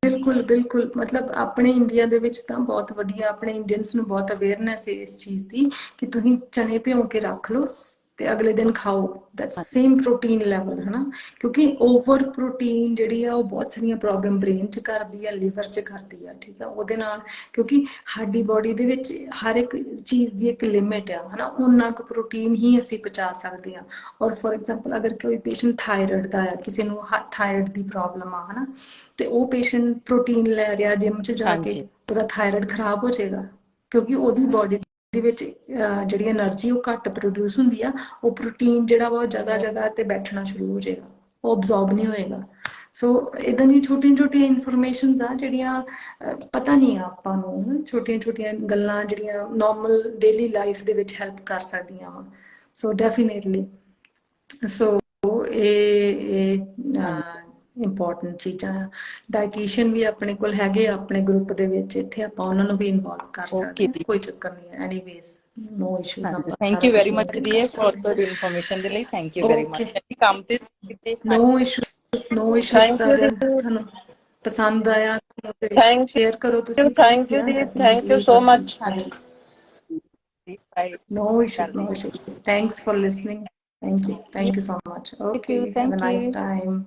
ਬਿਲਕੁਲ ਮਤਲਬ ਆਪਣੇ ਇੰਡੀਆ ਦੇ ਵਿੱਚ ਤਾਂ ਬਹੁਤ ਵਧੀਆ, ਆਪਣੇ ਇੰਡੀਅਨਸ ਨੂੰ ਬਹੁਤ ਅਵੇਅਰਨੈਸ ਹੈ ਇਸ ਚੀਜ਼ ਦੀ ਕਿ ਤੁਸੀਂ ਚਨੇ ਭਿਉਂ ਕੇ ਰੱਖ ਲਓ ਤੇ ਅਗਲੇ ਦਿਨ ਖਾਓ ਦੈਟ ਸੇਮ ਪ੍ਰੋਟੀਨ ਲੈਵਲ ਹਨਾ, ਕਿਉਂਕਿ ਓਵਰ ਪ੍ਰੋਟੀਨ ਜਿਹੜੀ ਆ ਉਹ ਬਹੁਤ ਸਾਰੀਆਂ ਪ੍ਰੋਬਲਮ ਬ੍ਰੇਨ 'ਚ ਕਰਦੀ ਆ, ਲਿਵਰ 'ਚ ਕਰਦੀ ਆ, ਠੀਕ ਆ। ਉਹਦੇ ਨਾਲ ਕਿਉਂਕਿ ਸਾਡੀ ਬੋਡੀ ਦੇ ਵਿੱਚ ਹਰ ਇੱਕ ਚੀਜ਼ ਦੀ ਇੱਕ ਲਿਮਿਟ ਆ ਹਨਾ, ਉਨਾ ਕੁ ਪ੍ਰੋਟੀਨ ਹੀ ਅਸੀਂ ਪਚਾ ਸਕਦੇ ਆ। ਔਰ ਫੋਰ ਐਗਜ਼ਾਮਪਲ ਅਗਰ ਕੋਈ ਪੇਸ਼ੈਂਟ ਥਾਇਰਾਇਡ ਦਾ ਆ, ਕਿਸੇ ਨੂੰ ਥਾਇਰਾਇਡ ਦੀ ਪ੍ਰੋਬਲਮ ਆ ਹਨਾ, ਤੇ ਉਹ ਪੇਸ਼ੈਂਟ ਪ੍ਰੋਟੀਨ ਲੈ ਰਿਹਾ ਜਿਮ 'ਚ ਜਾ ਕੇ, ਹਾਂਜੀ ਉਹਦਾ ਥਾਇਰਾਇਡ ਖਰਾਬ ਹੋ ਜਾਏਗਾ, ਕਿਉਂਕਿ ਉਹਦੀ ਬੋਡੀ ਦੇ ਵਿੱਚ ਜਿਹੜੀ એનર્ਜੀ ਉਹ ਘੱਟ ਪ੍ਰੋਡਿਊਸ ਹੁੰਦੀ ਆ, ਉਹ ਪ੍ਰੋਟੀਨ ਜਿਹੜਾ ਵਾ ਉਹ ਜਗ੍ਹਾ ਜਗ੍ਹਾ ਤੇ ਬੈਠਣਾ ਸ਼ੁਰੂ ਹੋ ਜਾਏਗਾ, ਉਹ ਅਬਜ਼ੌਰਬ ਨਹੀਂ ਹੋਏਗਾ। ਸੋ ਇਦਾਂ ਦੀਆਂ ਛੋਟੀਆਂ ਛੋਟੀਆਂ ਇਨਫੋਰਮੇਸ਼ਨਸ ਆ ਜਿਹੜੀਆਂ ਪਤਾ ਨਹੀਂ ਆ ਆਪਾਂ ਨੂੰ, ਛੋਟੀਆਂ ਛੋਟੀਆਂ ਗੱਲਾਂ ਜਿਹੜੀਆਂ ਨਾਰਮਲ ਡੇਲੀ ਲਾਈਫ ਦੇ ਵਿੱਚ ਹੈਲਪ ਕਰ ਸਕਦੀਆਂ ਵਾ। ਸੋ ਡੈਫੀਨੇਟਲੀ ਸੋ ਇਹ ਹਾਂਜੀ ਇੰਪੋਰਟੈਂਟ ਚੀਜ਼ਾਂ ਆ। ਡਾਈਟੀਸ਼ੀਅਨ ਵੀ ਆਪਣੇ ਕੋਲ ਹੈਗੇ ਆ ਆਪਣੇ ਗਰੁੱਪ ਦੇ ਵਿੱਚ, ਇੱਥੇ ਆਪਾਂ ਉਹਨਾਂ ਨੂੰ ਵੀ ਇਨਵੋਲਵ ਕਰ ਸਕਦੇ ਓਕੇ ਹਾਂ, ਦੀ ਕੋਈ ਚੱਕਰ ਨਹੀਂ ਹੈ। ਐਨੀਵੇਜ਼ ਨੋ ਇਸ਼ੂਜ਼, ਹਾਂਜੀ ਆਪਾਂ ਥੈਂਕ ਸਾਰਾ ਯੂ ਕੁਝ ਵੈਰੀ ਮਚ ਮੇਨਟੇਨ ਕਰ ਦੀਏ ਫॉर ਸਕਦੇ ਤੁਹਾਡੀ ਇਨਫੋਰਮੇਸ਼ਨ ਦੇ ਲਈ, ਥੈਂਕ ਯੂ ਹਾਂ। Very much. ਓਕੇ, ਕੰਮ ਤੇ ਸੀ ਕਿਤੇ? No issues, no issues. Thank you ਦੀ, ਤੁਹਾਨੂੰ ਪਸੰਦ ਆਇਆ ਥੈਂਕ ਸ਼ੇਅਰ ਕਰੋ ਯੂ, ਤੁਸੀਂ ਪਲੀਜ਼। ਥੈਂਕ ਯੂ ਯਾ ਦੀ, ਥੈਂਕ ਯੂ ਡੈਫੀਨੇਟਲੀ ਸੋ ਬਾਕੀ ਮਚ। ਬਾਏ no issues, ਕਰਦੀ no issues. Thanks for listening. Thank you so much. you too, Okay, have a thank nice you time.